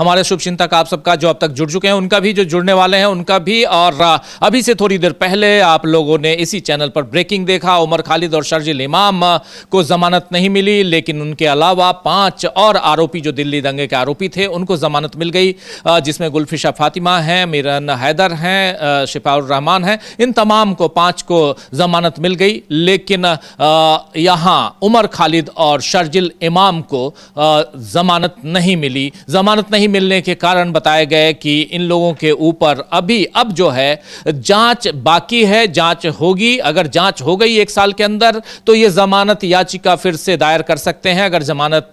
हमारे शुभचिंतक आप सबका जो अब तक जुड़ चुके हैं, उनका भी, जो जुड़ने वाले हैं उनका भी। और अभी से थोड़ी देर पहले आप लोगों ने इसी चैनल पर ब्रेकिंग देखा, उमर खालिद और शर्जिल इमाम को जमानत नहीं मिली, लेकिन उनके अलावा 5 और आरोपी जो दिल्ली दंगे के आरोपी थे उनको जमानत मिल गई, जिसमें गुलफिशा फातिमा हैं, मिरन हैदर हैं, शिफाउर रहमान हैं। इन तमाम को 5 को जमानत मिल गई, लेकिन यहां उमर खालिद और शर्जिल इमाम को जमानत नहीं मिली। जमानत नहीं मिलने के कारण बताए गए कि इन लोगों के ऊपर अब जो है जांच बाकी है, जांच होगी। अगर जांच हो गई 1 साल के अंदर तो ये जमानत याचिका फिर से दायर कर सकते हैं। अगर जमानत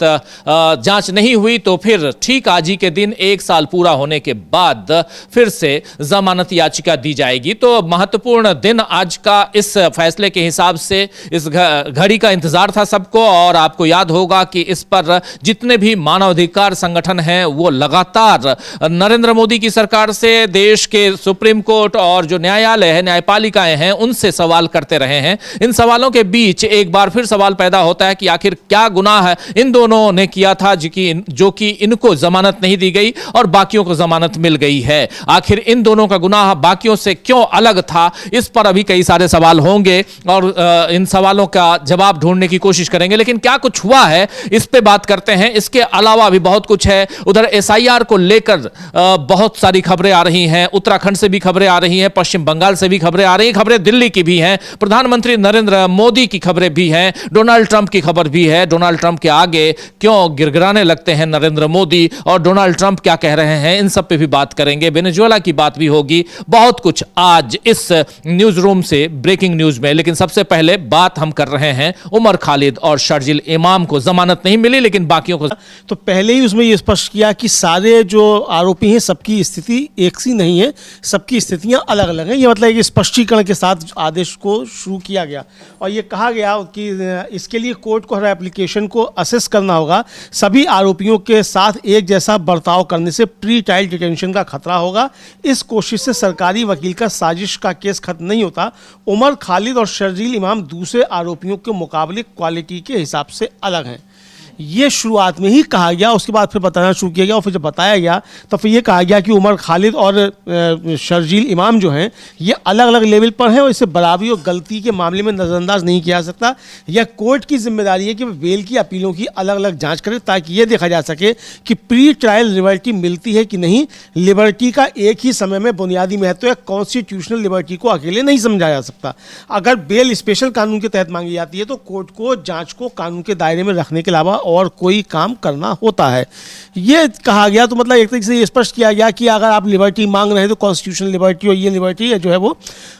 जांच नहीं हुई तो फिर ठीक आज ही के दिन 1 साल पूरा होने के बाद फिर से जमानत याचिका दी जाएगी। तो महत्वपूर्ण दिन आज का इस फैसले के हिसाब से इस घड़ी का इंतजार था सबको। और आपको याद होगा कि इस पर जितने भी मानवाधिकार संगठन हैं वो लगातार नरेंद्र मोदी की सरकार से, देश के सुप्रीम कोर्ट और जो न्यायालय है, न्यायपालिकाएं हैं, उनसे सवाल करते रहे हैं। इन सवालों के बीच एक बार फिर सवाल पैदा होता है कि आखिर क्या गुनाह है इन दोनों ने किया था जो कि इनको जमानत नहीं दी गई और बाकियों को जमानत मिल गई है। आखिर इन दोनों का गुनाह बाकियों से क्यों अलग था, इस पर अभी कई सारे सवाल होंगे और इन सवालों का जवाब ढूंढने की कोशिश करेंगे। लेकिन क्या कुछ हुआ है इस पे बात करते हैं। इसके अलावा भी बहुत कुछ है। उधर एसआईआर को लेकर बहुत सारी खबरें आ रही हैं, उत्तराखंड से भी खबरें आ रही हैं, पश्चिम बंगाल से भी खबरें आ रही हैं, खबरें दिल्ली की भी हैं, प्रधानमंत्री नरेंद्र मोदी की खबरें भी हैं, डोनाल्ड ट्रंप की खबर भी है। डोनाल्ड ट्रंप के आगे क्यों गिड़गिड़ाने लगते हैं नरेंद्र मोदी और डोनाल्ड ट्रंप क्या कह रहे हैं, इन सब पे भी बात करेंगे। वेनेजुएला की बात भी होगी। बहुत कुछ आज इस न्यूज रूम से ब्रेकिंग न्यूज में। लेकिन सबसे पहले बात हम कर रहे हैं उमर खालिद और शर्जिल इमाम को जमानत नहीं मिली, लेकिन बाकियों को तो पहले ही उसमें यह स्पष्ट किया कि सारे जो आरोपी हैं सबकी स्थिति एक सी नहीं है, सबकी स्थितियां अलग अलग हैं। ये मतलब एक स्पष्टीकरण के साथ आदेश को शुरू किया गया और ये कहा गया कि इसके लिए कोर्ट को हर एप्लीकेशन को असेस करना होगा। सभी आरोपियों के साथ एक जैसा बर्ताव करने से प्री ट्रायल डिटेंशन का खतरा होगा। इस कोशिश से सरकारी वकील का साजिश का केस खत्म नहीं होता। उमर खालिद और शर्जील इमाम दूसरे आरोपियों के मुकाबले क्वालिटी के हिसाब से अलग हैं। ये शुरुआत में ही कहा गया, उसके बाद फिर बताना शुरू किया गया और फिर जब बताया गया तो फिर ये कहा गया कि उमर खालिद और शर्जील इमाम जो हैं ये अलग अलग लेवल पर हैं और इसे बराबरी और गलती के मामले में नज़रअंदाज नहीं किया जा सकता। यह कोर्ट की जिम्मेदारी है कि वह बेल की अपीलों की अलग अलग जांच करे ताकि ये देखा जा सके कि प्री ट्रायल लिबर्टी मिलती है कि नहीं। लिबर्टी का एक ही समय में बुनियादी महत्व है, कॉन्स्टिट्यूशनल लिबर्टी को अकेले नहीं समझा जा सकता। अगर बेल स्पेशल कानून के तहत मांगी जाती है तो कोर्ट को जाँच को कानून के दायरे में रखने के अलावा और कोई काम करना होता है, ये कहा गया। तो मतलब एक तरीके से ये स्पष्ट किया गया कि अगर आप लिबर्टी मांग रहे हैं तो कॉन्स्टिट्यूशनल लिबर्टी और ये लिबर्टी जो है वो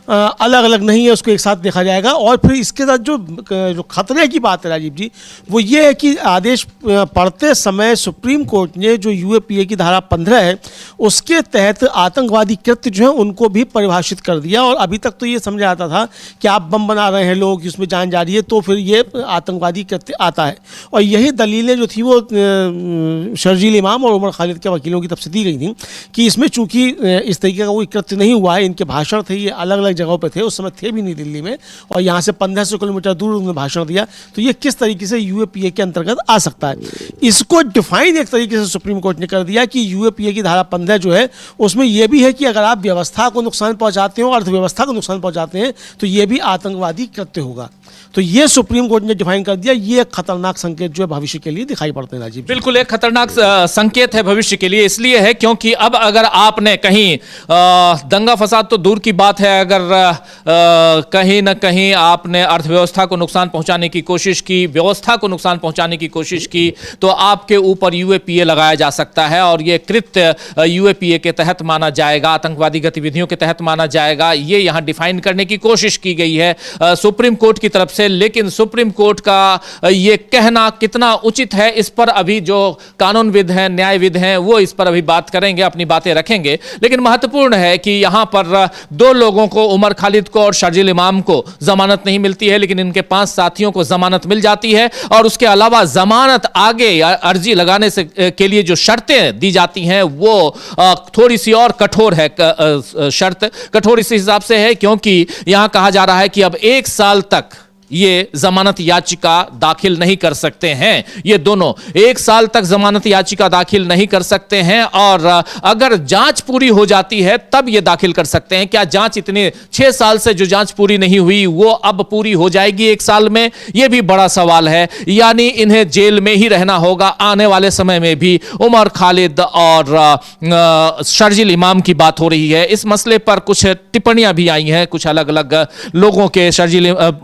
अलग अलग नहीं है, उसको एक साथ देखा जाएगा। और फिर इसके साथ जो खतरे की बात है राजीव जी, वो ये है कि आदेश पढ़ते समय सुप्रीम कोर्ट ने जो यूएपीए की धारा 15 है उसके तहत आतंकवादी कृत्य जो है उनको भी परिभाषित कर दिया। और अभी तक तो ये समझा जाता था कि आप बम बना रहे हैं लोग, उसमें जान जा रही है तो फिर ये आतंकवादी कृत्य आता है। और यही दलीलें जो थी वो शर्जील इमाम और उमर खालिद के वकीलों की तरफ से दी गई थी कि इसमें चूंकि इस तरीके का कोई कृत्य नहीं हुआ है, इनके भाषण थे, ये अलग अलग जगहों पे थे, उस समय थे भी नहीं दिल्ली में और यहाँ से 1500 किलोमीटर दूर उन्होंने भाषण दिया, तो ये किस तरीके से यूएपीए के अंतर्गत आ सकता है। इसको डिफाइन एक तरीके से सुप्रीम कोर्ट ने कर दिया कि यूएपीए की धारा 15 जो है उसमें यह भी है कि अगर आप व्यवस्था को नुकसान पहुँचाते हो, अर्थव्यवस्था को नुकसान पहुँचाते हैं तो ये भी आतंकवादी कृत्य होगा। तो ये सुप्रीम कोर्ट ने डिफाइन कर दिया। ये एक खतरनाक संकेत जो है भविष्य के लिए दिखाई पड़ते हैं राजीव। बिल्कुल एक खतरनाक संकेत है भविष्य के लिए, इसलिए है क्योंकि अब अगर आपने कहीं दंगा फसाद तो दूर की बात है, अगर कहीं ना कहीं आपने अर्थव्यवस्था को नुकसान पहुंचाने की कोशिश की, व्यवस्था को नुकसान पहुंचाने की कोशिश की, तो आपके ऊपर यूएपीए लगाया जा सकता है और ये कृत्य यूएपीए के तहत माना जाएगा, आतंकवादी गतिविधियों के तहत माना जाएगा। ये यहां डिफाइन करने की कोशिश की गई है सुप्रीम कोर्ट की तरफ से। लेकिन सुप्रीम कोर्ट का ये कहना कितना उचित है, इस पर अभी जो कानूनविद हैं, न्यायविद हैं, वो इस पर अभी बात करेंगे, अपनी बातें रखेंगे। लेकिन महत्वपूर्ण है कि यहां पर 2 लोगों को, उमर खालिद को और शर्जील इमाम को जमानत नहीं मिलती है, लेकिन इनके 5 साथियों को जमानत मिल जाती है। और उसके अलावा जमानत आगे अर्जी लगाने से के लिए जो शर्तें दी जाती हैं वो थोड़ी सी और कठोर है। शर्त कठोर इस हिसाब से है क्योंकि यहां कहा जा रहा है कि अब 1 साल तक ये जमानत याचिका दाखिल नहीं कर सकते हैं। ये दोनों 1 साल तक जमानत याचिका दाखिल नहीं कर सकते हैं और अगर जांच पूरी हो जाती है तब ये दाखिल कर सकते हैं। क्या जांच इतने 6 साल से जो जांच पूरी नहीं हुई वो अब पूरी हो जाएगी 1 साल में? ये भी बड़ा सवाल है। यानी इन्हें जेल में ही रहना होगा आने वाले समय में भी। उमर खालिद और शर्जील इमाम की बात हो रही है। इस मसले पर कुछ टिप्पणियां भी आई हैं कुछ अलग अलग लोगों के।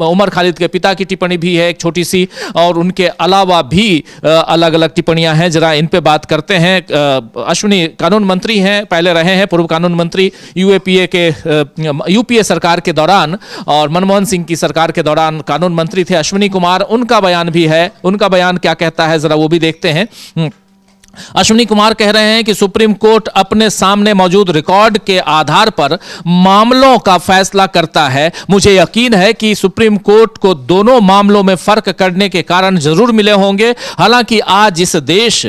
उमर खालिद के पिता की टिप्पणी भी है एक छोटी सी, और उनके अलावा भी अलग अलग टिप्पणियां हैं। जरा इन पे बात करते हैं। अश्विनी कानून मंत्री हैं, पहले रहे हैं पूर्व कानून मंत्री यूपीए सरकार के दौरान, और मनमोहन सिंह की सरकार के दौरान कानून मंत्री थे अश्विनी कुमार। उनका बयान भी है, उनका बयान क्या कहता है जरा वो भी देखते हैं। अश्विनी कुमार कह रहे हैं कि सुप्रीम कोर्ट अपने सामने मौजूद रिकॉर्ड के आधार पर मामलों का फैसला करता है। मुझे यकीन है कि सुप्रीम कोर्ट को दोनों मामलों में फर्क करने के कारण जरूर मिले होंगे। हालांकि आज इस देश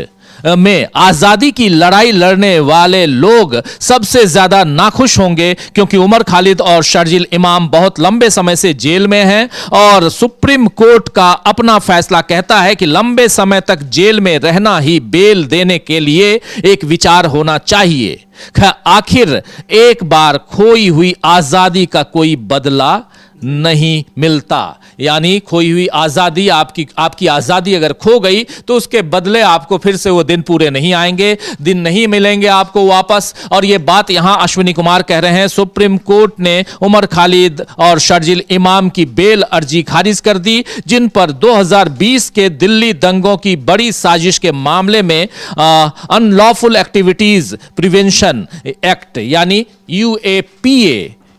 में आजादी की लड़ाई लड़ने वाले लोग सबसे ज्यादा नाखुश होंगे क्योंकि उमर खालिद और शर्जील इमाम बहुत लंबे समय से जेल में हैं और सुप्रीम कोर्ट का अपना फैसला कहता है कि लंबे समय तक जेल में रहना ही बेल देने के लिए एक विचार होना चाहिए। आखिर एक बार खोई हुई आजादी का कोई बदला नहीं मिलता। यानी खोई हुई आजादी, आपकी आजादी अगर खो गई तो उसके बदले आपको फिर से वो दिन पूरे नहीं आएंगे, दिन नहीं मिलेंगे आपको वापस। और ये बात यहां अश्विनी कुमार कह रहे हैं। सुप्रीम कोर्ट ने उमर खालिद और शर्जील इमाम की बेल अर्जी खारिज कर दी, जिन पर 2020 के दिल्ली दंगों की बड़ी साजिश के मामले में अनलॉफुल एक्टिविटीज प्रिवेंशन एक्ट यानी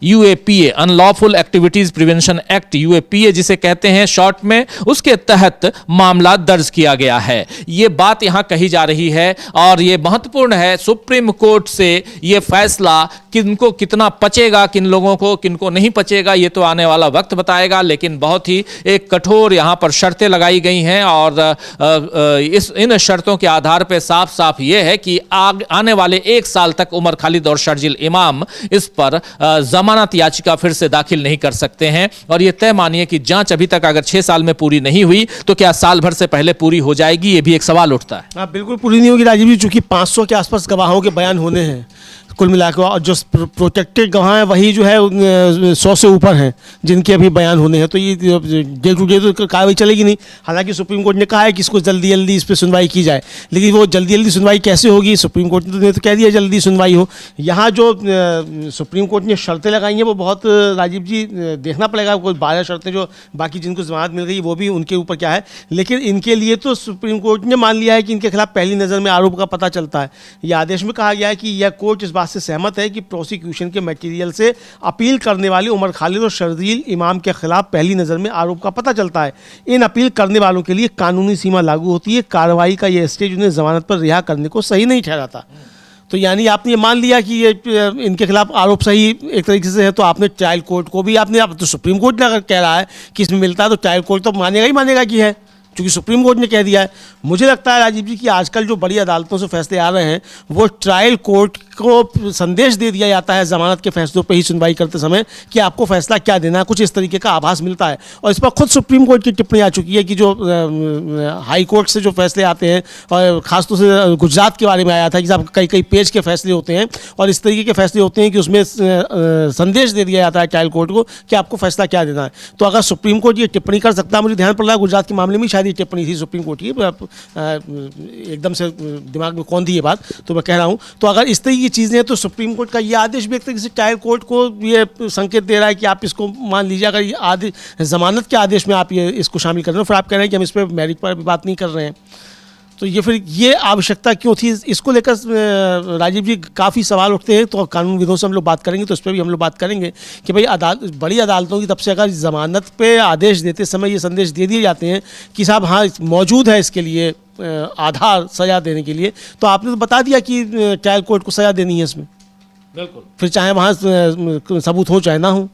UAPA unlawful activities prevention act UAPA जिसे कहते हैं शॉर्ट में, उसके तहत मामला दर्ज किया गया है। यह बात यहां कही जा रही है और यह महत्वपूर्ण है। सुप्रीम कोर्ट से यह फैसला किनको कितना पचेगा, किन लोगों को किनको नहीं पचेगा, यह तो आने वाला वक्त बताएगा। लेकिन बहुत ही एक कठोर यहां पर शर्तें लगाई गई हैं और इन शर्तों के आधार पर साफ साफ यह है कि आने वाले 1 साल तक उमर खालिद और शर्जील इमाम इस पर जमानत याचिका फिर से दाखिल नहीं कर सकते हैं। और यह तय मानिए कि जांच अभी तक अगर 6 साल में पूरी नहीं हुई तो क्या साल भर से पहले पूरी हो जाएगी, यह भी एक सवाल उठता है। हाँ, बिल्कुल पूरी नहीं होगी राजीव जी, चूंकि 500 के आसपास गवाहों के बयान होने हैं कुल मिलाकर, और जो प्रोटेक्टेड गवाह हैं वही जो है 100 से ऊपर हैं जिनके अभी बयान होने हैं। तो ये डे टू डे तो कार्रवाई चलेगी नहीं। हालांकि सुप्रीम कोर्ट ने कहा है कि इसको जल्दी जल्दी इस पर सुनवाई की जाए, लेकिन वो जल्दी जल्दी सुनवाई कैसे होगी? सुप्रीम कोर्ट ने तो कह दिया जल्दी सुनवाई हो। यहाँ जो सुप्रीम कोर्ट ने शर्तें लगाई हैं वो बहुत, राजीव जी देखना पड़ेगा। कोई 12 शर्तें जो बाकी जिनको जमानत मिल गई वो भी उनके ऊपर क्या है, लेकिन इनके लिए तो सुप्रीम कोर्ट ने मान लिया है कि इनके खिलाफ पहली नज़र में आरोप का पता चलता है। ये आदेश में कहा गया है कि यह कोर्ट इस बात से सहमत है कि प्रोसिक्यूशन के मटेरियल से अपील करने वाले उमर खालिद और शर्जील इमाम के खिलाफ पहली नज़र में आरोप का पता चलता है। इन अपील करने वालों के लिए कानूनी सीमा लागू होती है। कार्रवाई का यह स्टेज उन्हें जमानत पर रिहा करने को सही नहीं ठहराता। तो यानी आपने ये मान लिया कि ये इनके खिलाफ आरोप सही एक तरीके से है, तो आपने ट्रायल कोर्ट को भी आपने, अब तो सुप्रीम कोर्ट ने अगर कह रहा है कि इसमें मिलता है तो ट्रायल कोर्ट तो मानेगा ही मानेगा कि है, क्योंकि सुप्रीम कोर्ट ने कह दिया है। मुझे लगता है राजीव जी कि आजकल जो बड़ी अदालतों से फैसले आ रहे हैं वो ट्रायल कोर्ट को संदेश दे दिया जाता है जमानत के फैसलों पे ही सुनवाई करते समय कि आपको फैसला क्या देना है, कुछ इस तरीके का आभास मिलता है। और इस पर खुद सुप्रीम कोर्ट की टिप्पणी आ चुकी है कि जो हाई कोर्ट से जो फैसले आते हैं, और खासतौर से गुजरात के बारे में आया था कि साहब कई पेज के फैसले होते हैं और इस तरीके के फैसले होते हैं कि उसमें संदेश दे दिया जाता है ट्रायल कोर्ट को कि आपको फैसला क्या देना है। तो अगर सुप्रीम कोर्ट ये टिप्पणी कर सकता है, मुझे ध्यान पड़ रहा है गुजरात के मामले में शायद ये टिप्पणी थी सुप्रीम कोर्ट की, एकदम से दिमाग में कौन थी ये बात, तो मैं कह रहा हूँ। तो अगर इस तरह की चीज़ें हैं तो सुप्रीम कोर्ट का ये आदेश भी एक तरीके से ट्रायल कोर्ट को ये संकेत दे रहा है कि आप इसको मान लीजिए, अगर ये आदेश जमानत के आदेश में आप ये इसको शामिल कर रहे हो, फिर आप कह रहे हैं कि हम इस पर मेरिट पर भी बात नहीं कर रहे हैं, तो ये फिर ये आवश्यकता क्यों थी? इसको लेकर राजीव जी काफ़ी सवाल उठते हैं। तो कानून विदों से हम लोग बात करेंगे, तो इस पर भी हम लोग बात करेंगे कि भाई बड़ी अदालतों की तरफ से अगर जमानत पे आदेश देते समय ये संदेश दे दिए जाते हैं कि साहब हाँ मौजूद है इसके लिए आधार सज़ा देने के लिए, तो आपने तो बता दिया कि ट्रायल कोर्ट को सज़ा देनी है इसमें, बिल्कुल, फिर चाहे वहाँ सबूत हो चाहे ना हो।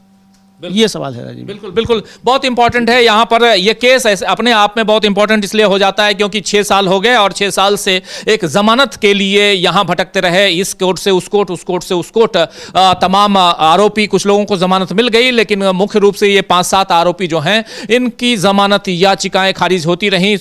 ये सवाल है राजीव। बिल्कुल बिल्कुल, बहुत इंपॉर्टेंट है यहाँ पर ये केस। ऐसे अपने आप में बहुत इंपॉर्टेंट इसलिए हो जाता है क्योंकि 6 साल हो गए और 6 साल से एक जमानत के लिए यहाँ भटकते रहे, इस कोर्ट से उस कोर्ट, उस कोर्ट से उस कोर्ट। तमाम आरोपी, कुछ लोगों को जमानत मिल गई, लेकिन मुख्य रूप से ये 5-7 आरोपी जो हैं इनकी जमानत याचिकाएं खारिज होती रहीं।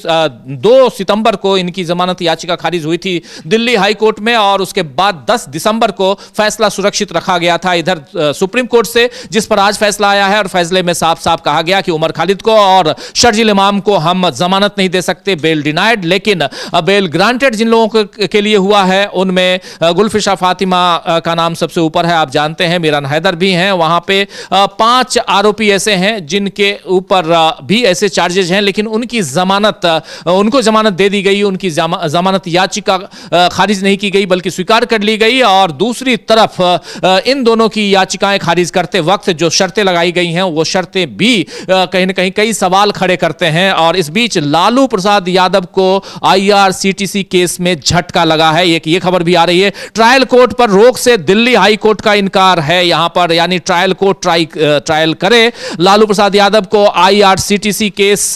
2 सितंबर को इनकी जमानत याचिका खारिज हुई थी दिल्ली हाई कोर्ट में, और उसके बाद 10 दिसंबर को फैसला सुरक्षित रखा गया था इधर सुप्रीम कोर्ट से, जिस पर आज फैसला आया है। और फैसले में साफ साफ कहा गया कि उमर खालिद को और शर्जील इमाम को हम जमानत नहीं दे सकते, बेल डिनाइड। लेकिन बेल ग्रांटेड जिन लोगों के लिए हुआ है उनमें गुलफिशा फातिमा का नाम सबसे ऊपर है, आप जानते हैं। मीरान हैदर भी हैं वहां पे। 5 आरोपी ऐसे हैं जिनके ऊपर भी ऐसे चार्जेस हैं, लेकिन उनकी जमानत, उनको जमानत दे दी गई, उनकी जमानत याचिका खारिज नहीं की गई बल्कि स्वीकार कर ली गई। और दूसरी तरफ इन दोनों की याचिकाएं खारिज करते वक्त जो शर्तें लगाई गई हैं वो शर्तें भी कहीं ना कहीं कई सवाल खड़े करते हैं। और इस बीच लालू प्रसाद यादव को IRCTC केस में झटका लगा है, एक ये खबर भी आ रही है। ट्रायल कोर्ट पर रोक से दिल्ली हाई कोर्ट का इनकार है यहां पर, यानी ट्रायल कोर्ट ट्रायल करे। लालू प्रसाद यादव को IRCTC केस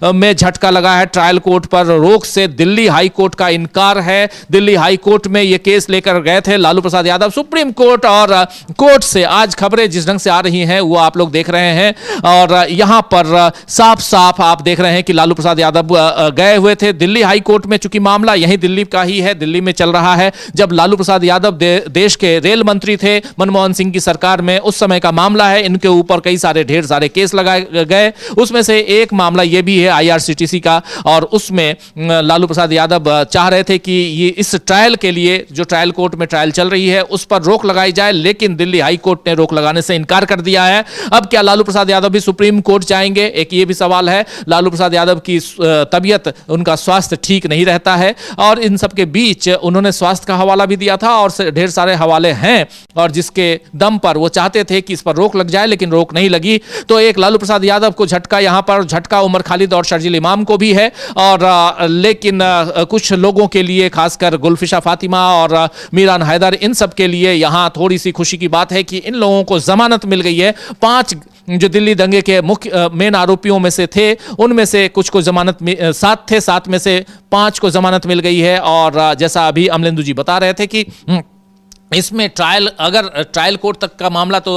में झटका लगा है। ट्रायल कोर्ट पर रोक से दिल्ली हाई कोर्ट का इनकार है। दिल्ली हाई कोर्ट में यह केस लेकर गए थे लालू प्रसाद यादव सुप्रीम कोर्ट, और कोर्ट से आज खबरें जिस ढंग से आ रही हैं वो आप लोग देख रहे हैं। और यहां पर साफ साफ आप देख रहे हैं कि लालू प्रसाद यादव गए हुए थे दिल्ली हाई कोर्ट में, चूंकि मामला यहीं दिल्ली का ही है, दिल्ली में चल रहा है। जब लालू प्रसाद यादव देश के रेल मंत्री थे मनमोहन सिंह की सरकार में, उस समय का मामला है। इनके ऊपर कई सारे ढेर सारे केस लगाए गए, उसमें से एक मामला यह भी है IRCTC का। और उसमें लालू प्रसाद यादव चाह रहे थे कि ये इस ट्रायल के लिए, जो ट्रायल कोर्ट में ट्रायल चल रही है उस पर रोक लगाई जाए, लेकिन दिल्ली हाई कोर्ट ने रोक लगाने से इनकार कर दिया है। अब क्या लालू प्रसाद यादव भी सुप्रीम कोर्ट जाएंगे, एक ये भी सवाल है। लालू प्रसाद यादव की तबीयत, उनका स्वास्थ्य ठीक नहीं रहता है, और इन सब के बीच उन्होंने स्वास्थ्य का हवाला भी दिया था, और ढेर सारे हवाले हैं, और जिसके दम पर वो चाहते थे कि इस पर रोक लग जाए, लेकिन रोक नहीं लगी। तो एक लालू प्रसाद यादव को झटका, यहां पर झटका उमर खालिद और शर्जील इमाम को भी है। और लेकिन कुछ लोगों के लिए, खासकर गुलफिशा फातिमा और मीरान हैदर, इन सब के लिए यहां थोड़ी सी खुशी की बात है कि इन लोगों को जमानत मिल गई है। 5 जो दिल्ली दंगे के मुख्य मेन आरोपियों में से थे, उनमें से कुछ को जमानत 7 थे, 7 में से 5 को जमानत मिल गई है। और जैसा अभी अमलेंदु जी बता रहे थे कि इसमें ट्रायल कोर्ट तक का मामला तो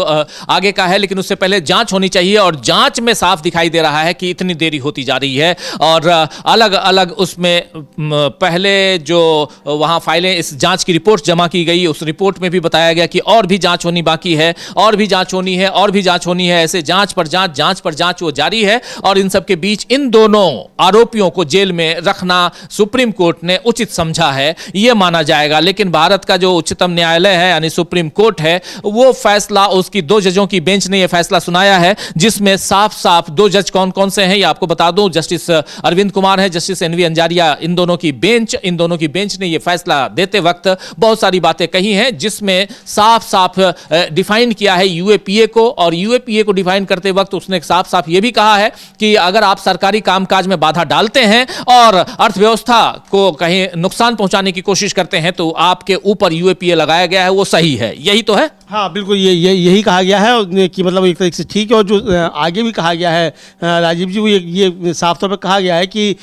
आगे का है, लेकिन उससे पहले जांच होनी चाहिए, और जांच में साफ दिखाई दे रहा है कि इतनी देरी होती जा रही है। और अलग अलग उसमें पहले जो वहां फाइलें, इस जांच की रिपोर्ट जमा की गई, उस रिपोर्ट में भी बताया गया कि और भी जांच होनी बाकी है, और भी जांच होनी है, और भी जांच होनी है। ऐसे जांच पर जांच वो जारी है। और इन सब के बीच इन दोनों आरोपियों को जेल में रखना सुप्रीम कोर्ट ने उचित समझा है, यह माना जाएगा। लेकिन भारत का जो उच्चतम न्यायालय है, यानी सुप्रीम कोर्ट है, वो फैसला, उसकी 2 जजों की बेंच ने यह फैसला सुनाया है, जिसमें साफ साफ 2 जज कौन कौन से हैं ये आपको बता दूं। जस्टिस अरविंद कुमार है, जस्टिस NV अंजारिया, इन दोनों की बेंच ने यह फैसला देते वक्त बहुत सारी बातें कही हैं, जिसमें साफ साफ डिफाइन किया है UAPA को। और UAPA को डिफाइन करते वक्त उसने साफ साफ यह भी कहा है कि अगर आप सरकारी कामकाज में बाधा डालते हैं और अर्थव्यवस्था को कहीं नुकसान पहुंचाने की कोशिश करते हैं, तो आपके ऊपर UAPA लगाया गया है, वो सही है। यही तो है। हाँ बिल्कुल, यही कहा गया है कि मतलब एक तरीके से ठीक है। और जो आगे भी कहा गया है राजीव जी, वो ये साफ तौर पर कहा गया है कि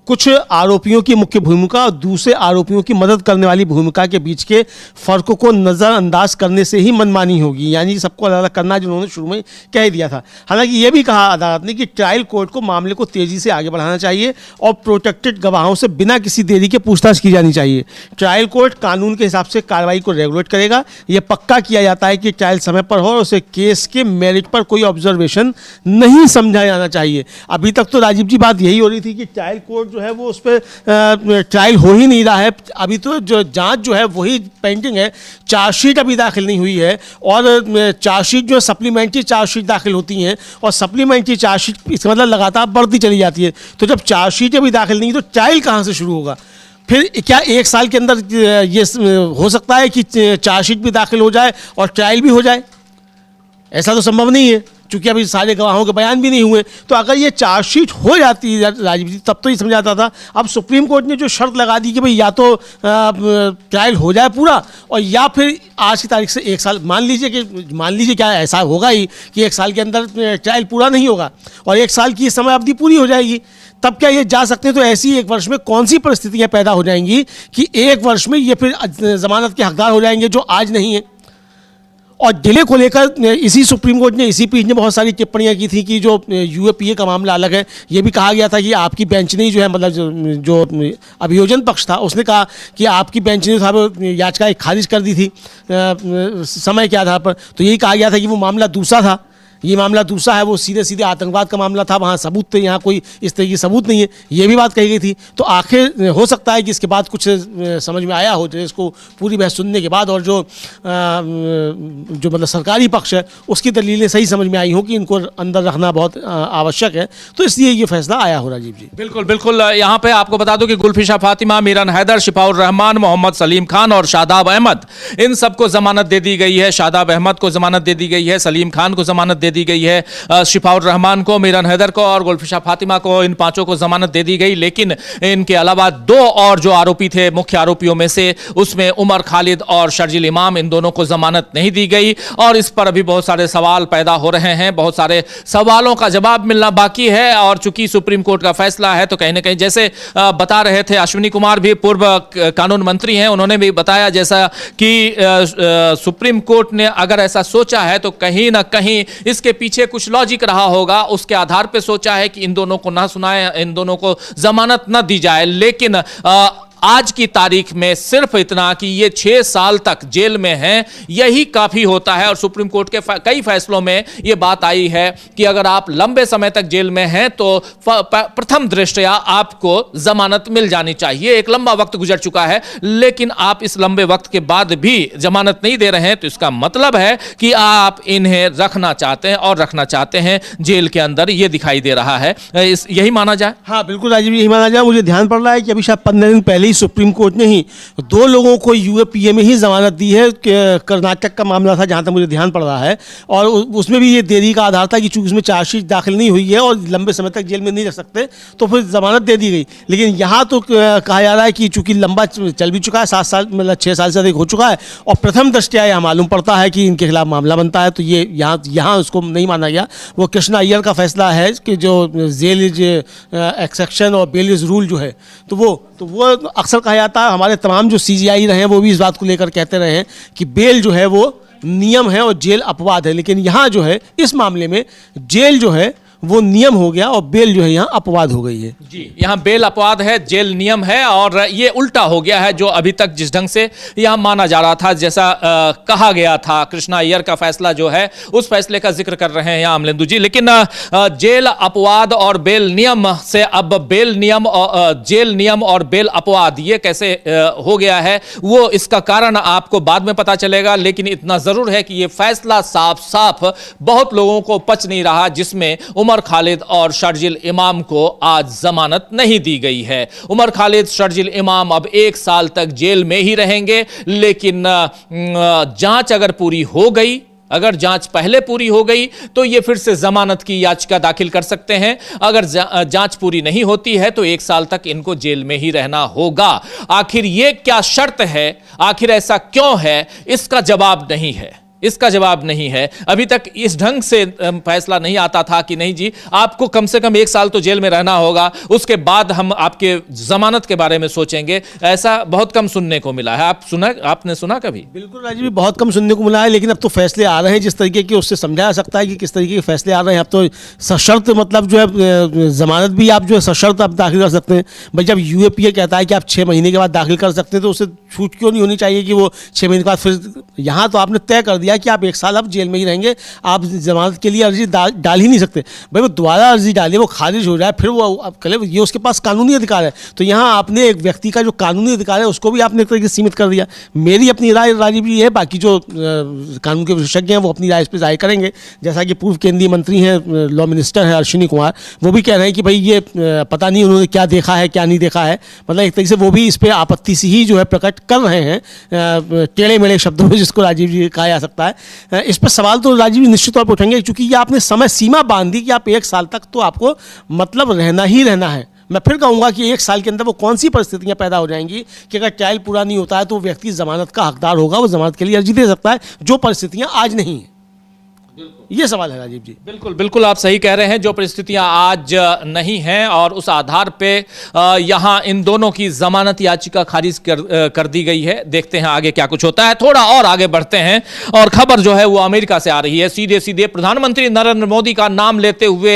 कुछ आरोपियों की मुख्य भूमिका और दूसरे आरोपियों की मदद करने वाली भूमिका के बीच के फर्क को नज़रअंदाज करने से ही मनमानी होगी, यानी सबको अलग अलग करना, जो उन्होंने शुरू में कह दिया था। हालांकि ये भी कहा अदालत ने कि ट्रायल कोर्ट को मामले को तेज़ी से आगे बढ़ाना चाहिए और प्रोटेक्टेड गवाहों से बिना किसी देरी के पूछताछ की जानी चाहिए। ट्रायल कोर्ट कानून के हिसाब से कार्रवाई को रेगुलेट करेगा। यह पक्का किया जाता है कि ट्रायल समय पर हो और उसे केस के मेरिट पर कोई ऑब्जर्वेशन नहीं समझा जाना चाहिए। अभी तक तो राजीव जी बात यही हो रही थी कि ट्रायल कोर्ट जो है वो उस पर ट्रायल हो ही नहीं रहा है। अभी तो जो जांच जो है वही पेंडिंग है, चार्जशीट अभी दाखिल नहीं हुई है। और चार्जशीट जो सप्लीमेंट्री चार्जशीट दाखिल होती हैं, और सप्लीमेंट्री चार्जशीट इसका मतलब लगातार बढ़ती चली जाती है। तो जब चार्जशीट अभी दाखिल नहीं तो ट्रायल कहाँ से शुरू होगा? फिर क्या 1 साल के अंदर ये हो सकता है कि चार्जशीट भी दाखिल हो जाए और ट्रायल भी हो जाए? ऐसा तो संभव नहीं है, चूंकि अभी सारे गवाहों के बयान भी नहीं हुए, तो अगर ये चार्जशीट हो जाती है राजीव जी, तब तो ये समझ आता था। अब सुप्रीम कोर्ट ने जो शर्त लगा दी कि भाई या तो ट्रायल हो जाए पूरा, और या फिर आज की तारीख से 1 साल, मान लीजिए क्या ऐसा होगा ही कि 1 साल के अंदर ट्रायल पूरा नहीं होगा और 1 साल की समय अवधि पूरी हो जाएगी, तब क्या ये जा सकते हैं? तो ऐसी 1 वर्ष में कौन सी परिस्थितियां पैदा हो जाएंगी कि 1 वर्ष में ये फिर जमानत के हकदार हो जाएंगे जो आज नहीं है। और डिले को लेकर इसी सुप्रीम कोर्ट ने, इसी पीठ ने बहुत सारी टिप्पणियां की थी कि जो यूएपीए का मामला अलग है। ये भी कहा गया था कि आपकी बेंच ने जो है, मतलब जो अभियोजन पक्ष था उसने कहा कि आपकी बेंच ने याचिका खारिज कर दी थी समय के आधार पर। तो यही कहा गया था कि वो मामला दूसरा था, ये मामला दूसरा है, वो सीधे सीधे आतंकवाद का मामला था, वहाँ सबूत थे, यहाँ कोई इस तरह की सबूत नहीं है, ये भी बात कही गई थी। तो आखिर हो सकता है कि इसके बाद कुछ समझ में आया हो, इसको पूरी बहस सुनने के बाद, और जो मतलब सरकारी पक्ष है उसकी दलीलें सही समझ में आई हो कि इनको अंदर रखना बहुत आवश्यक है, तो इसलिए ये फैसला आया हो। राजीव जी बिल्कुल बिल्कुल, यहाँ पे आपको बता दूं कि गुलफिशा फातिमा, मीरन हैदर, शिफाउर रहमान, मोहम्मद सलीम खान और शादाब अहमद, इन सबको जमानत दे दी गई है। शादाब अहमद को जमानत दे दी गई है, सलीम खान को जमानत दे दी गई है, शिफाउर रहमान को, मीरन हैदर को और गुलफिशा फातिमा को, इन 5 को जमानत दे दी गई। लेकिन इनके अलावा 2 और जो आरोपी थे मुख्य आरोपियों में से, उसमें उमर खालिद और शर्जिल इमाम, इन दोनों को जमानत नहीं दी गई। और इस पर अभी बहुत सारे सवाल पैदा हो रहे हैं, बहुत सारे सवालों का जवाब मिलना बाकी है। और चूंकि सुप्रीम कोर्ट का फैसला है तो कहीं ना कहीं, जैसे बता रहे थे अश्विनी कुमार भी, पूर्व कानून मंत्री हैं, उन्होंने भी बताया जैसा कि सुप्रीम कोर्ट ने अगर ऐसा सोचा है तो कहीं ना कहीं इसके पीछे कुछ लॉजिक रहा होगा, उसके आधार पे सोचा है कि इन दोनों को ना सुनाए, इन दोनों को जमानत ना दी जाए। लेकिन आज की तारीख में सिर्फ इतना कि ये 6 साल तक जेल में हैं, यही काफी होता है। और सुप्रीम कोर्ट के कई फैसलों में यह बात आई है कि अगर आप लंबे समय तक जेल में हैं तो प्रथम दृष्टया आपको जमानत मिल जानी चाहिए। एक लंबा वक्त गुजर चुका है, लेकिन आप इस लंबे वक्त के बाद भी जमानत नहीं दे रहे हैं, तो इसका मतलब है कि आप इन्हें रखना चाहते हैं और रखना चाहते हैं जेल के अंदर, यह दिखाई दे रहा है। यही माना जाए? हाँ बिल्कुल राजीव, यही माना जाए। मुझे ध्यान पड़ रहा है कि अभी शायद 15 दिन पहले सुप्रीम कोर्ट ने ही 2 लोगों को यूएपीए में ही जमानत दी है। कर्नाटक का मामला था जहां तक मुझे ध्यान पड़ रहा है, और उसमें भी ये देरी का आधार था कि चूंकि उसमें चार्जशीट दाखिल नहीं हुई है और लंबे समय तक जेल में नहीं रख सकते, तो फिर जमानत दे दी गई। लेकिन यहाँ तो कहा जा रहा है कि चूंकि लंबा चल भी चुका है, 7 साल, मतलब 6 साल से अधिक हो चुका है, और प्रथम दृष्टया यह मालूम पड़ता है कि इनके खिलाफ मामला बनता है, तो ये यहाँ उसको नहीं माना गया। वो कृष्णा अय्यर का फैसला है कि जो जेल इज एक्सेप्शन और बेल इज रूल जो है, तो वो अक्सर कहा जाता है, हमारे तमाम जो सीजीआई रहे हैं वो भी इस बात को लेकर कहते रहे हैं कि बेल जो है वो नियम है और जेल अपवाद है। लेकिन यहाँ जो है इस मामले में जेल जो है वो नियम हो गया और बेल जो है यहाँ अपवाद हो गई है। जी, यहाँ बेल अपवाद है, जेल नियम है, और ये उल्टा हो गया है जो अभी तक जिस ढंग से यहाँ माना जा रहा था, जैसा कहा गया था। कृष्णा अय्यर का फैसला जो है उस फैसले का जिक्र कर रहे हैं यहाँ अमलेंदु जी। लेकिन जेल अपवाद और बेल नियम से अब बेल नियम और जेल नियम और बेल अपवाद ये कैसे हो गया है, वो इसका कारण आपको बाद में पता चलेगा। लेकिन इतना जरूर है कि ये फैसला साफ साफ बहुत लोगों को पच नहीं रहा, जिसमें उमर खालिद और शर्जिल इमाम को आज जमानत नहीं दी गई है। उमर खालिद, शर्जिल इमाम अब 1 साल तक जेल में ही रहेंगे। लेकिन जांच अगर पूरी हो गई, अगर जांच पहले पूरी हो गई तो ये फिर से जमानत की याचिका दाखिल कर सकते हैं। अगर जांच पूरी नहीं होती है तो 1 साल तक इनको जेल में ही रहना होगा। आखिर ये क्या शर्त है, आखिर ऐसा क्यों है, इसका जवाब नहीं है, इसका जवाब नहीं है। अभी तक इस ढंग से फैसला नहीं आता था कि नहीं जी आपको कम से कम 1 साल तो जेल में रहना होगा, उसके बाद हम आपके जमानत के बारे में सोचेंगे। ऐसा बहुत कम सुनने को मिला है। आपने सुना कभी? बिल्कुल राजीव, बहुत कम सुनने को मिला है। लेकिन अब तो फैसले आ रहे हैं जिस तरीके के, उससे समझा जा सकता है कि किस तरीके के फैसले आ रहे हैं। अब तो सशर्त, मतलब जो है जमानत भी आप जो है सशर्त आप दाखिल कर सकते हैं। भाई जब यूएपीए कहता है कि आप 6 महीने के बाद दाखिल कर सकते हैं, तो उससे छूट क्यों नहीं होनी चाहिए कि वो 6 महीने के बाद फिर, यहाँ तो आपने तय कर दिया कि आप 1 साल अब जेल में ही रहेंगे, आप जमानत के लिए अर्जी डाल ही नहीं सकते। भाई वो दोबारा अर्जी डालिए, वो खारिज हो जाए, फिर वो अब कले, ये उसके पास कानूनी अधिकार है। तो यहाँ आपने एक व्यक्ति का जो कानूनी अधिकार है उसको भी आपने एक तरीके से सीमित कर दिया। मेरी अपनी राय राजीव जी है, बाकी जो कानून के विशेषज्ञ हैं वो अपनी राय इस पर जाहिर करेंगे। जैसा कि पूर्व केंद्रीय मंत्री हैं, लॉ मिनिस्टर हैं अश्विनी कुमार, वो भी कह रहे हैं कि भाई ये पता नहीं उन्होंने क्या देखा है क्या नहीं देखा है। मतलब एक तरीके से वो भी इस पर आपत्ति से ही जो है प्रकट कर रहे हैं, टेढ़े मेढ़े शब्दों में, जिसको राजीव जी कहा जा सकता है। सकता है। इस पर सवाल तो राजीव जी निश्चित तौर पर उठेंगे, क्योंकि ये आपने समय सीमा बांध दी कि आप 1 साल तक तो आपको मतलब रहना ही रहना है। मैं फिर कहूँगा कि 1 साल के अंदर वो कौन सी परिस्थितियाँ पैदा हो जाएंगी कि अगर ट्रायल पूरा नहीं होता है तो व्यक्ति जमानत का हकदार होगा, वो जमानत के लिए अर्जी दे सकता है, जो परिस्थितियाँ आज नहीं हैं। ये सवाल है राजीव जी। बिल्कुल बिल्कुल आप सही कह रहे हैं, जो परिस्थितियां आज नहीं हैं और उस आधार पे यहां इन दोनों की जमानत याचिका खारिज कर दी गई है। देखते हैं आगे क्या कुछ होता है। थोड़ा और आगे बढ़ते हैं और खबर जो है वो अमेरिका से आ रही है। सीधे सीधे प्रधानमंत्री नरेंद्र मोदी का नाम लेते हुए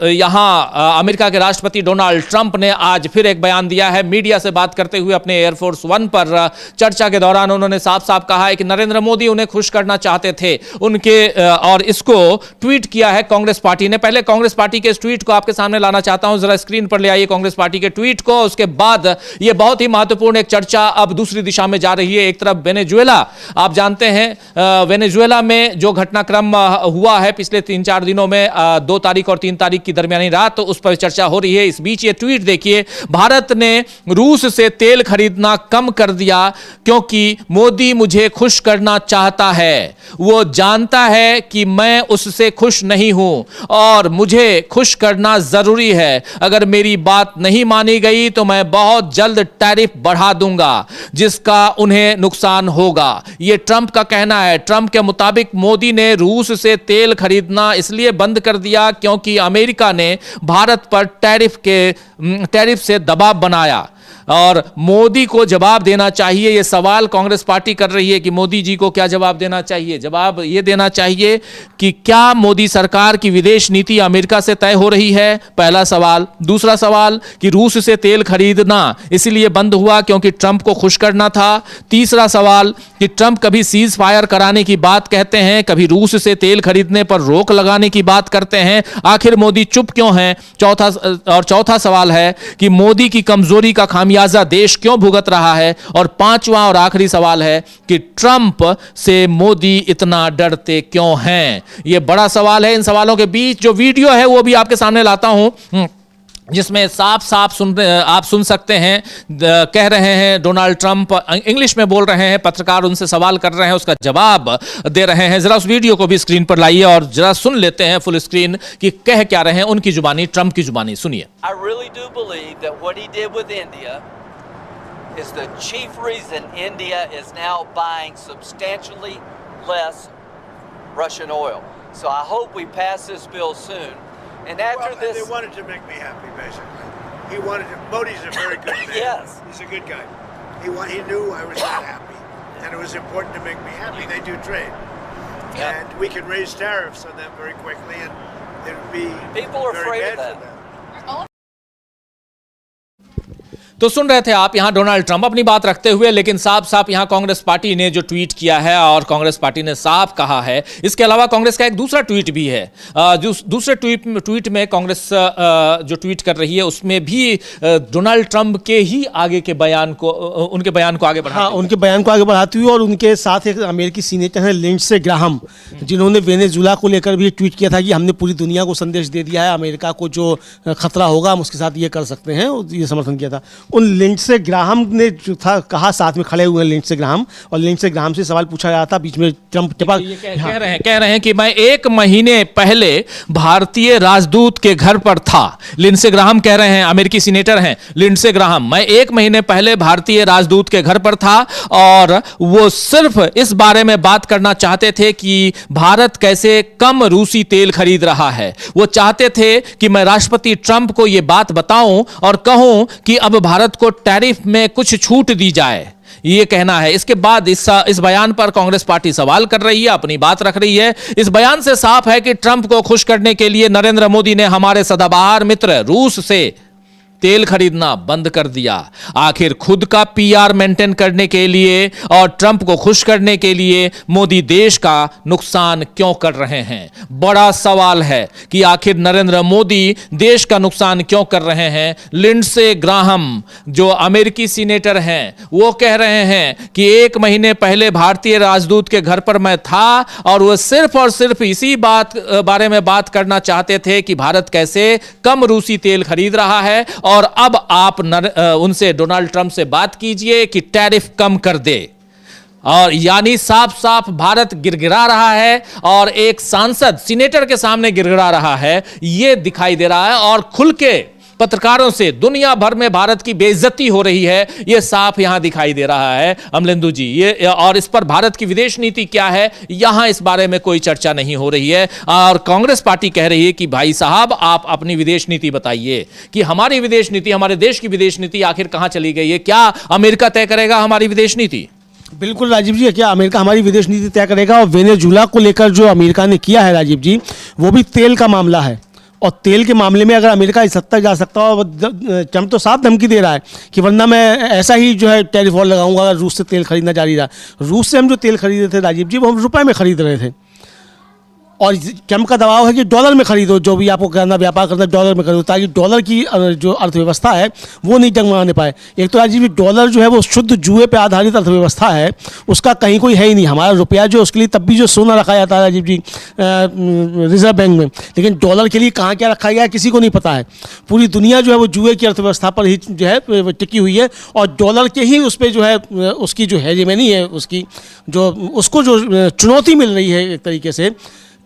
यहां अमेरिका के राष्ट्रपति डोनाल्ड ट्रंप ने आज फिर एक बयान दिया है। मीडिया से बात करते हुए अपने एयरफोर्स 1 पर चर्चा के दौरान उन्होंने साफ साफ कहा है कि नरेंद्र मोदी उन्हें खुश करना चाहते थे उनके, और इसको ट्वीट किया है कांग्रेस पार्टी ने। पहले कांग्रेस पार्टी के इस ट्वीट को आपके सामने लाना चाहता हूं, जरा स्क्रीन पर ले आइए कांग्रेस पार्टी के ट्वीट को। उसके बाद यह बहुत ही महत्वपूर्ण एक चर्चा अब दूसरी दिशा में जा रही है। एक तरफ वेनेजुएला, आप जानते हैं वेनेजुएला में जो घटनाक्रम हुआ है पिछले 3-4 दिनों में, 2 तारीख और 3 तारीख की दरमियानी रात, तो उस पर चर्चा हो रही है। इस बीच ये ट्वीट देखिए, भारत ने रूस से तेल खरीदना कम कर दिया क्योंकि मोदी मुझे खुश करना चाहता है। वो जानता है कि मैं उससे खुश नहीं हूं और मुझे खुश करना जरूरी है। अगर मेरी बात नहीं मानी गई तो मैं बहुत जल्द टैरिफ बढ़ा दूंगा जिसका उन्हें नुकसान होगा। यह ट्रंप का कहना है। ट्रंप के मुताबिक मोदी ने रूस से तेल खरीदना इसलिए बंद कर दिया क्योंकि अमेरिका ने भारत पर टैरिफ से दबाव बनाया और मोदी को जवाब देना चाहिए। यह सवाल कांग्रेस पार्टी कर रही है कि मोदी जी को क्या जवाब देना चाहिए। जवाब यह देना चाहिए कि क्या मोदी सरकार की विदेश नीति अमेरिका से तय हो रही है, पहला सवाल। दूसरा सवाल कि रूस से तेल खरीदना इसलिए बंद हुआ क्योंकि ट्रंप को खुश करना था। तीसरा सवाल कि ट्रंप कभी सीज फायर कराने की बात कहते हैं, कभी रूस से तेल खरीदने पर रोक लगाने की बात करते हैं, आखिर मोदी चुप क्यों हैं। चौथा सवाल है कि मोदी की कमजोरी का खामियाजा देश क्यों भुगत रहा है। और पांचवा और आखिरी सवाल है कि ट्रंप से मोदी इतना डरते क्यों हैं। यह बड़ा सवाल है। इन सवालों के बीच जो वीडियो है वो भी आपके सामने लाता हूं, जिसमें साफ साफ आप सुन सकते हैं। कह रहे हैं डोनाल्ड ट्रंप, इंग्लिश में बोल रहे हैं, पत्रकार उनसे सवाल कर रहे हैं, उसका जवाब दे रहे हैं। जरा उस वीडियो को भी स्क्रीन पर लाइए और जरा सुन लेते हैं फुल स्क्रीन कि कह क्या रहे हैं उनकी जुबानी, ट्रंप की जुबानी। सुनिए। I really do believe that what he did with India is the chief reason India is now buying substantially less Russian oil. So I hope we pass this bill soon. And after this, they wanted to make me happy, basically. He wanted to. Modi's a very good man. Yes. He's a good guy. He knew I was not happy, and it was important to make me happy. They do trade, Yeah. and we can raise tariffs on them very quickly, and it would be People are very afraid bad of for that. them. तो सुन रहे थे आप यहां Donald Trump अपनी बात रखते हुए, लेकिन साफ साफ यहां कांग्रेस पार्टी ने जो ट्वीट किया है और कांग्रेस पार्टी ने साफ कहा है। इसके अलावा कांग्रेस का एक दूसरा ट्वीट भी है। दूसरे ट्वीट में कांग्रेस जो ट्वीट कर रही है उसमें भी डोनाल्ड ट्रंप के ही आगे के बयान को, उनके बयान को आगे बढ़ाते हाँ, उनके बयान को आगे बढ़ाती हुई, और उनके साथ एक अमेरिकी सीनेटर हैं लिंडसे ग्राहम, जिन्होंने वेनेजुएला को लेकर भी ट्वीट किया था कि हमने पूरी दुनिया को संदेश दे दिया है, अमेरिका को जो खतरा होगा हम उसके साथ ये कर सकते हैं, ये समर्थन किया था। उन लिंडसे ग्राहम ने जो था कहा, साथ में खड़े हुए हैं लिंडसे ग्राहम, और लिंडसे ग्राहम से सवाल पूछा गया था बीच में ट्रंप के पास। कह रहे हैं कि मैं 1 महीने पहले भारतीय राजदूत के घर पर था। लिंडसे ग्राहम कह रहे हैं, अमेरिकी सीनेटर हैं लिंडसे ग्राहम, मैं 1 महीने पहले भारतीय राजदूत के घर पर था और वो सिर्फ इस बारे में बात करना चाहते थे कि भारत कैसे कम रूसी तेल खरीद रहा है। वो चाहते थे कि मैं राष्ट्रपति ट्रंप को यह बात बताऊं और कहूं कि अब भारत को टैरिफ में कुछ छूट दी जाए, ये कहना है। इसके बाद इस बयान पर कांग्रेस पार्टी सवाल कर रही है, अपनी बात रख रही है। इस बयान से साफ है कि ट्रंप को खुश करने के लिए नरेंद्र मोदी ने हमारे सदाबहार मित्र रूस से तेल खरीदना बंद कर दिया। आखिर खुद का पीआर मेंटेन करने के लिए और ट्रंप को खुश करने के लिए मोदी देश का नुकसान क्यों कर रहे हैं? बड़ा सवाल है कि आखिर नरेंद्र मोदी देश का नुकसान क्यों कर रहे हैं। लिंडसे ग्राहम जो अमेरिकी सीनेटर हैं वो कह रहे हैं कि 1 महीने पहले भारतीय राजदूत के घर पर मैं था और वो सिर्फ और सिर्फ इसी बारे में बात करना चाहते थे कि भारत कैसे कम रूसी तेल खरीद रहा है, और अब आप उनसे डोनाल्ड ट्रंप से बात कीजिए कि टैरिफ कम कर दे। और यानी साफ साफ भारत गिड़गिड़ा रहा है और एक सांसद सीनेटर के सामने गिड़गिड़ा रहा है, यह दिखाई दे रहा है। और खुल के पत्रकारों से दुनिया भर में भारत की बेइज्जती हो रही है, यह साफ यहां दिखाई दे रहा है अमलेंदु जी। ये और इस पर भारत की विदेश नीति क्या है, यहां इस बारे में कोई चर्चा नहीं हो रही है। और कांग्रेस पार्टी कह रही है कि भाई साहब आप अपनी विदेश नीति बताइए कि हमारी विदेश नीति, हमारे देश की विदेश नीति आखिर कहां चली गई है। क्या अमेरिका तय करेगा हमारी विदेश नीति? बिल्कुल राजीव जी, क्या अमेरिका हमारी विदेश नीति तय करेगा? और वेनेजुला को लेकर जो अमेरिका ने किया है राजीव जी, वो भी तेल का मामला है। और तेल के मामले में अगर अमेरिका इस हद तक जा सकता हो, ट्रम्प तो साफ धमकी दे रहा है कि वरना मैं ऐसा ही जो है टैरिफ वॉर लगाऊंगा अगर रूस से तेल खरीदना जारी रहा। रूस से हम जो तेल खरीदे थे राजीव जी, वो हम रुपए में खरीद रहे थे। और ट्रम्प का दबाव है कि डॉलर में खरीदो, जो भी आपको करना व्यापार करना डॉलर में खरीदो, ताकि डॉलर की जो अर्थव्यवस्था है वो नहीं डगमगाने पाए। एक तो राजीव जी डॉलर जो है वो शुद्ध जुए पे आधारित अर्थव्यवस्था है, उसका कहीं कोई है ही नहीं। हमारा रुपया जो उसके लिए तब भी जो सोना रखा जाता है राजीव जी रिजर्व बैंक में, लेकिन डॉलर के लिए कहाँ क्या रखा गया है किसी को नहीं पता है। पूरी दुनिया जो है वो जुए की अर्थव्यवस्था पर ही जो है टिकी हुई है। और डॉलर के ही उस पर जो है उसकी जो हेजेमनी है, उसकी जो उसको जो चुनौती मिल रही है एक तरीके से,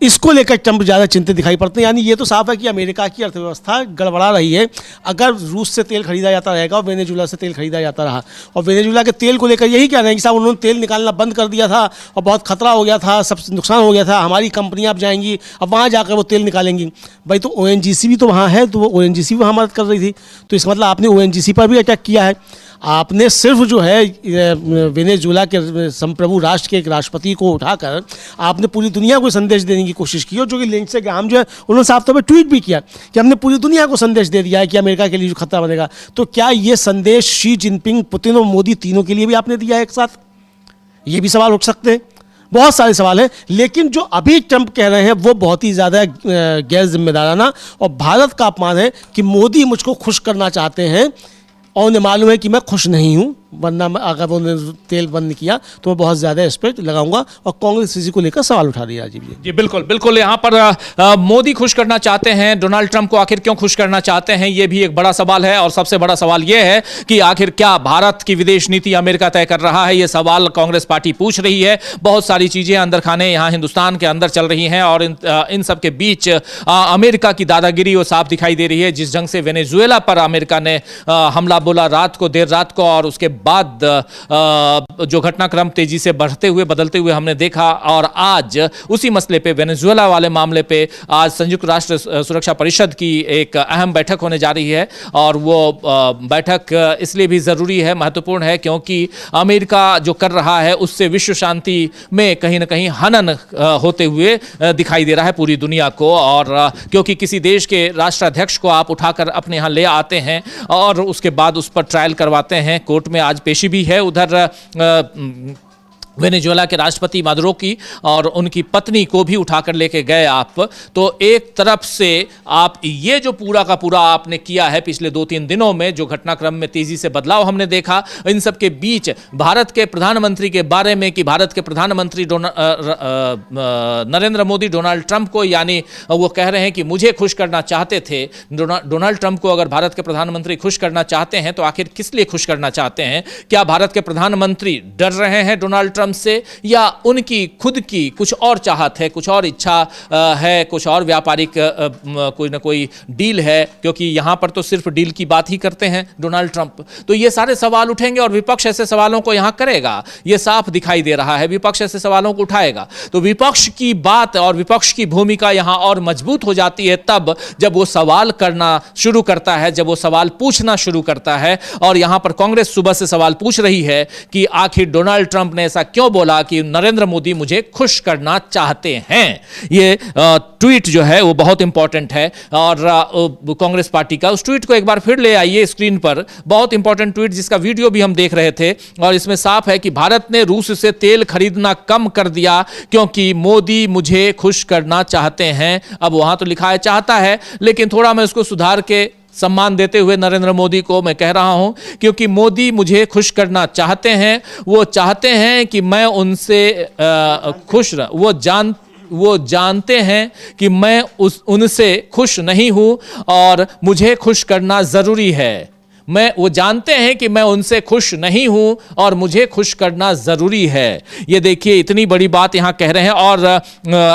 इसको लेकर ट्रम्प ज़्यादा चिंतित दिखाई पड़ते हैं। यानी ये तो साफ है कि अमेरिका की अर्थव्यवस्था गड़बड़ा रही है अगर रूस से तेल खरीदा जाता रहेगा और वेनेजुला से तेल खरीदा जाता रहा। और वेनेजुला के तेल को लेकर यही कह रहे हैं कि साहब उन्होंने तेल निकालना बंद कर दिया था और बहुत खतरा हो गया था, सब नुकसान हो गया था, हमारी कंपनियां अब जाएंगी, अब वहाँ जाकर वो तेल निकालेंगी। भाई तो ONGC भी तो वहाँ है, तो वो ONGC वहाँ मदद कर रही थी, तो इसका मतलब आपने ONGC पर भी अटैक किया है। आपने सिर्फ जो है वेनेजुला के संप्रभु राष्ट्र के एक राष्ट्रपति को उठाकर आपने पूरी दुनिया को संदेश देने की कोशिश की, और जो कि लिंडसे ग्राहम जो है उन्होंने साफ तौर पर ट्वीट भी किया कि हमने पूरी दुनिया को संदेश दे दिया है कि अमेरिका के लिए जो खतरा बनेगा। तो क्या ये संदेश शी जिनपिंग, पुतिन और मोदी तीनों के लिए भी आपने दिया है एक साथ? ये भी सवाल उठ सकते हैं, बहुत सारे सवाल हैं। लेकिन जो अभी ट्रंप कह रहे हैं वो बहुत ही ज़्यादा गैर जिम्मेदाराना और भारत का अपमान है कि मोदी मुझको खुश करना चाहते हैं और उन्हें मालूम है कि मैं खुश नहीं हूँ, वरना अगर उन्होंने तेल बंद किया तो मैं बहुत ज़्यादा इस पर लगाऊंगा। और कांग्रेस इसी को लेकर सवाल उठा रही है राजीव जी। जी बिल्कुल बिल्कुल, यहाँ पर मोदी खुश करना चाहते हैं, डोनाल्ड ट्रंप को आखिर क्यों खुश करना चाहते हैं, ये भी एक बड़ा सवाल है। और सबसे बड़ा सवाल ये है कि आखिर क्या भारत की विदेश नीति अमेरिका तय कर रहा है, ये सवाल कांग्रेस पार्टी पूछ रही है। बहुत सारी चीज़ें अंदर खाने यहाँ हिंदुस्तान के अंदर चल रही हैं और इन सब के बीच अमेरिका की दादागिरी वो साफ दिखाई दे रही है। जिस ढंग से वेनेजुएला पर अमेरिका ने हमला बोला रात को, देर रात को, और उसके बाद जो घटनाक्रम तेजी से बढ़ते हुए बदलते हुए हमने देखा। और आज उसी मसले पे, वेनेजुएला वाले मामले पे, आज संयुक्त राष्ट्र सुरक्षा परिषद की एक अहम बैठक होने जा रही है। और वो बैठक इसलिए भी ज़रूरी है, महत्वपूर्ण है, क्योंकि अमेरिका जो कर रहा है उससे विश्व शांति में कहीं ना कहीं हनन होते हुए दिखाई दे रहा है पूरी दुनिया को। और क्योंकि किसी देश के राष्ट्राध्यक्ष को आप उठाकर अपने यहाँ ले आते हैं और उसके बाद उस पर ट्रायल करवाते हैं, कोर्ट में आज पेशी भी है उधर वेनेजुएला के राष्ट्रपति मादुरो की, और उनकी पत्नी को भी उठाकर लेके गए आप। तो एक तरफ से आप ये जो पूरा का पूरा आपने किया है पिछले 2-3 दिनों में, जो घटनाक्रम में तेजी से बदलाव हमने देखा, इन सब के बीच भारत के प्रधानमंत्री के बारे में कि भारत के प्रधानमंत्री नरेंद्र मोदी डोनाल्ड ट्रंप को, यानी वो कह रहे हैं कि मुझे खुश करना चाहते थे। डोनाल्ड ट्रंप को अगर भारत के प्रधानमंत्री खुश करना चाहते हैं तो आखिर किस लिए खुश करना चाहते हैं? क्या भारत के प्रधानमंत्री डर रहे हैं डोनाल्ड ट्रंप से, या उनकी खुद की कुछ और चाहत है, कुछ और इच्छा है, कुछ और व्यापारिक कोई ना कोई डील है? क्योंकि यहां पर तो सिर्फ डील की बात ही करते हैं डोनाल्ड ट्रंप। तो ये सारे सवाल उठेंगे और विपक्ष ऐसे सवालों को यहां करेगा, ये साफ दिखाई दे रहा है। विपक्ष ऐसे सवालों को उठाएगा तो विपक्ष की बात और विपक्ष की भूमिका यहां और मजबूत हो जाती है तब जब वो सवाल करना शुरू करता है, जब वो सवाल पूछना शुरू करता है। और यहां पर कांग्रेस सुबह से सवाल पूछ रही है कि आखिर डोनाल्ड ट्रंप ने ऐसा क्यों बोला कि नरेंद्र मोदी मुझे खुश करना चाहते हैं। ये ट्वीट जो है वो बहुत इंपॉर्टेंट है और कांग्रेस पार्टी का। उस ट्वीट को एक बार फिर ले आइए स्क्रीन पर, बहुत इंपॉर्टेंट ट्वीट जिसका वीडियो भी हम देख रहे थे। और इसमें साफ है कि भारत ने रूस से तेल खरीदना कम कर दिया क्योंकि मोदी मुझे खुश करना चाहते हैं। अब वहां तो लिखा है चाहता है, लेकिन थोड़ा मैं उसको सुधार के सम्मान देते हुए नरेंद्र मोदी को मैं कह रहा हूं क्योंकि मोदी मुझे खुश करना चाहते हैं। वो चाहते हैं कि मैं उनसे खुश रहूं। वो जानते हैं कि मैं उनसे खुश नहीं हूं और मुझे खुश करना जरूरी है। वो जानते हैं कि मैं उनसे खुश नहीं हूं और मुझे खुश करना जरूरी है। ये देखिए इतनी बड़ी बात यहां कह रहे हैं। और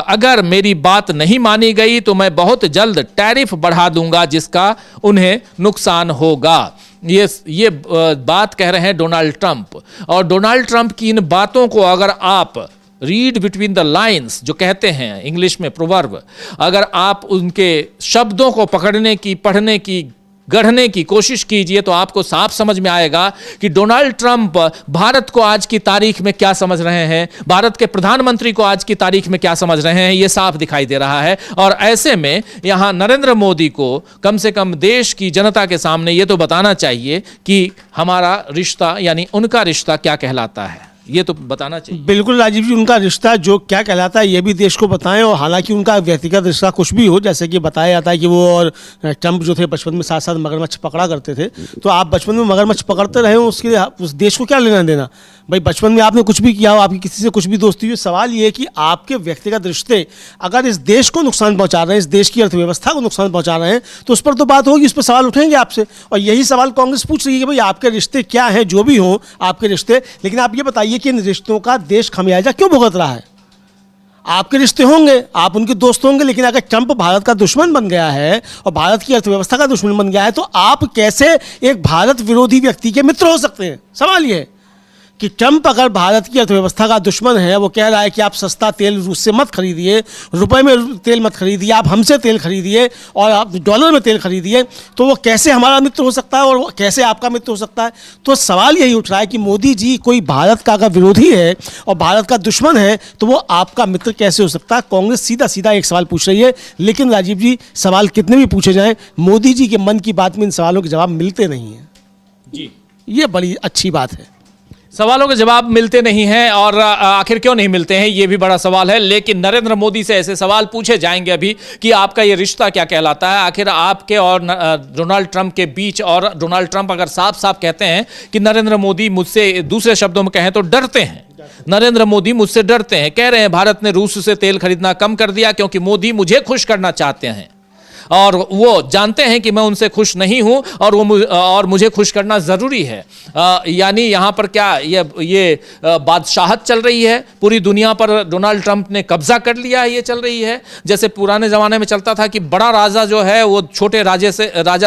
अगर मेरी बात नहीं मानी गई तो मैं बहुत जल्द टैरिफ बढ़ा दूंगा जिसका उन्हें नुकसान होगा। ये बात कह रहे हैं डोनाल्ड ट्रंप। और डोनाल्ड ट्रंप की इन बातों को अगर आप रीड बिटवीन द लाइन्स जो कहते हैं इंग्लिश में प्रोवर्ब, अगर आप उनके शब्दों को पकड़ने की, पढ़ने की, गढ़ने की कोशिश कीजिए तो आपको साफ समझ में आएगा कि डोनाल्ड ट्रंप भारत को आज की तारीख में क्या समझ रहे हैं, भारत के प्रधानमंत्री को आज की तारीख में क्या समझ रहे हैं, यह साफ दिखाई दे रहा है। और ऐसे में यहां नरेंद्र मोदी को कम से कम देश की जनता के सामने यह तो बताना चाहिए कि हमारा रिश्ता यानी उनका रिश्ता क्या कहलाता है, ये तो बताना चाहिए। बिल्कुल राजीव जी, उनका रिश्ता जो क्या कहलाता है ये भी देश को बताएं। और हालांकि उनका व्यक्तिगत रिश्ता कुछ भी हो, जैसे कि बताया जाता है कि वो और ट्रंप जो थे बचपन में साथ साथ मगरमच्छ पकड़ा करते थे, तो आप बचपन में मगरमच्छ पकड़ते रहे हो, उसके लिए उस देश को क्या लेना देना। भाई बचपन में आपने कुछ भी किया हो, आपकी किसी से कुछ भी दोस्ती हुई, सवाल ये है कि आपके व्यक्तिगत रिश्ते अगर इस देश को नुकसान पहुंचा रहे हैं, इस देश की अर्थव्यवस्था को नुकसान पहुंचा रहे हैं, तो उस पर तो बात होगी, उस पर सवाल उठेंगे आपसे। और यही सवाल कांग्रेस पूछ रही है कि भाई आपके रिश्ते क्या हैं, जो भी हों आपके रिश्ते, लेकिन आप ये बताइए कि इन रिश्तों का देश खमियाजा क्यों भुगत रहा है। आपके रिश्ते होंगे, आप उनके दोस्त होंगे, लेकिन अगर ट्रंप भारत का दुश्मन बन गया है और भारत की अर्थव्यवस्था का दुश्मन बन गया है, तो आप कैसे एक भारत विरोधी व्यक्ति के मित्र हो सकते हैं। सवाल ये है कि ट्रंप अगर भारत की अर्थव्यवस्था का दुश्मन है, वो कह रहा है कि आप सस्ता तेल रूस से मत खरीदिए, रुपए में तेल मत खरीदिए, आप हमसे तेल खरीदिए और आप डॉलर में तेल खरीदिए, तो वो कैसे हमारा मित्र हो सकता है और वो कैसे आपका मित्र हो सकता है। तो सवाल यही उठ रहा है कि मोदी जी कोई भारत का अगर विरोधी है और भारत का दुश्मन है तो वो आपका मित्र कैसे हो सकता है। कांग्रेस सीधा सीधा एक सवाल पूछ रही है, लेकिन राजीव जी सवाल कितने भी पूछे जाएं, मोदी जी के मन की बात में इन सवालों के जवाब मिलते नहीं हैं जी, ये बड़ी अच्छी बात है। सवालों के जवाब मिलते नहीं हैं। और आखिर क्यों नहीं मिलते हैं, ये भी बड़ा सवाल है। लेकिन नरेंद्र मोदी से ऐसे सवाल पूछे जाएंगे अभी कि आपका ये रिश्ता क्या कहलाता है, आखिर आपके और डोनाल्ड ट्रंप के बीच। और डोनाल्ड ट्रंप अगर साफ साफ कहते हैं कि नरेंद्र मोदी मुझसे, दूसरे शब्दों में कहें तो डरते हैं, नरेंद्र मोदी मुझसे डरते हैं, कह रहे हैं भारत ने रूस से तेल खरीदना कम कर दिया क्योंकि मोदी मुझे खुश करना चाहते हैं और वो जानते हैं कि मैं उनसे खुश नहीं हूं और मुझे खुश करना जरूरी है। यानी यहां पर क्या ये बादशाहत चल रही है, पूरी दुनिया पर डोनाल्ड ट्रंप ने कब्जा कर लिया है, ये चल रही है। जैसे पुराने जमाने में चलता था कि बड़ा राजा जो है वो छोटे राजा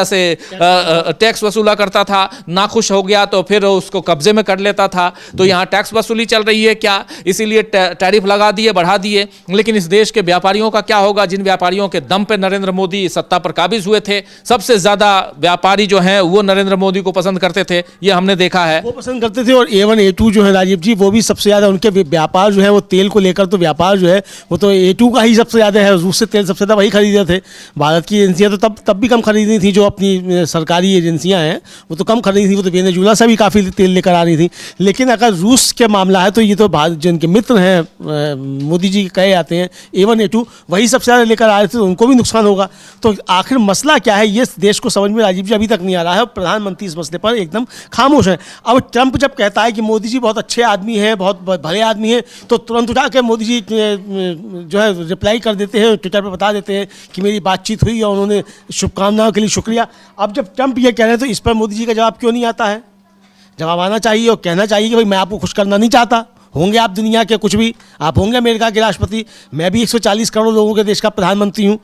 से टैक्स वसूला करता था, नाखुश हो गया तो फिर उसको कब्जे में कर लेता था। तो यहां टैक्स वसूली चल रही है क्या, इसीलिए टैरिफ लगा दिए, बढ़ा दिए। लेकिन इस देश के व्यापारियों का क्या होगा, जिन व्यापारियों के दम पे नरेंद्र मोदी सत्ता पर काबिज हुए थे। सबसे ज्यादा व्यापारी जो हैं वो नरेंद्र मोदी को पसंद करते थे, ये हमने देखा है, वो पसंद करते थे। और A1 A2 जो है राजीव जी, वो भी सबसे ज्यादा उनके व्यापार जो है वो तेल को लेकर, तो व्यापार जो है वो तो A2 का ही सबसे ज्यादा है। रूस से तेल सबसे ज्यादा वही खरीदते थे। भारत की एजेंसियां तो तब भी कम खरीदी थी, जो अपनी सरकारी एजेंसियां हैं वो तो कम खरीदी थी, वो तो वेनेजुला से भी काफ़ी तेल लेकर आ रही थी। लेकिन अगर रूस के मामला है तो ये तो भारत जिनके मित्र हैं मोदी जी कहे जाते हैं A1 A2, वही सबसे ज़्यादा लेकर आ रहे थे, तो उनको भी नुकसान होगा। तो आखिर मसला क्या है, ये देश को समझ में राजीव जी अभी तक नहीं आ रहा है। प्रधानमंत्री इस मसले पर एकदम खामोश है। अब ट्रंप जब कहता है कि मोदी जी बहुत अच्छे आदमी हैं, बहुत भले आदमी हैं, तो तुरंत उठा के मोदी जी जो है रिप्लाई कर देते हैं, ट्विटर पर बता देते हैं कि मेरी बातचीत हुई और उन्होंने शुभकामनाओं के लिए शुक्रिया। अब जब ट्रंप ये कह रहे हैं तो इस पर मोदी जी का जवाब क्यों नहीं आता है। जवाब आना चाहिए और कहना चाहिए कि भाई मैं आपको खुश करना नहीं चाहता। होंगे आप दुनिया के कुछ भी, आप होंगे अमेरिका के राष्ट्रपति, मैं भी 140 करोड़ लोगों के देश का प्रधानमंत्री हूँ।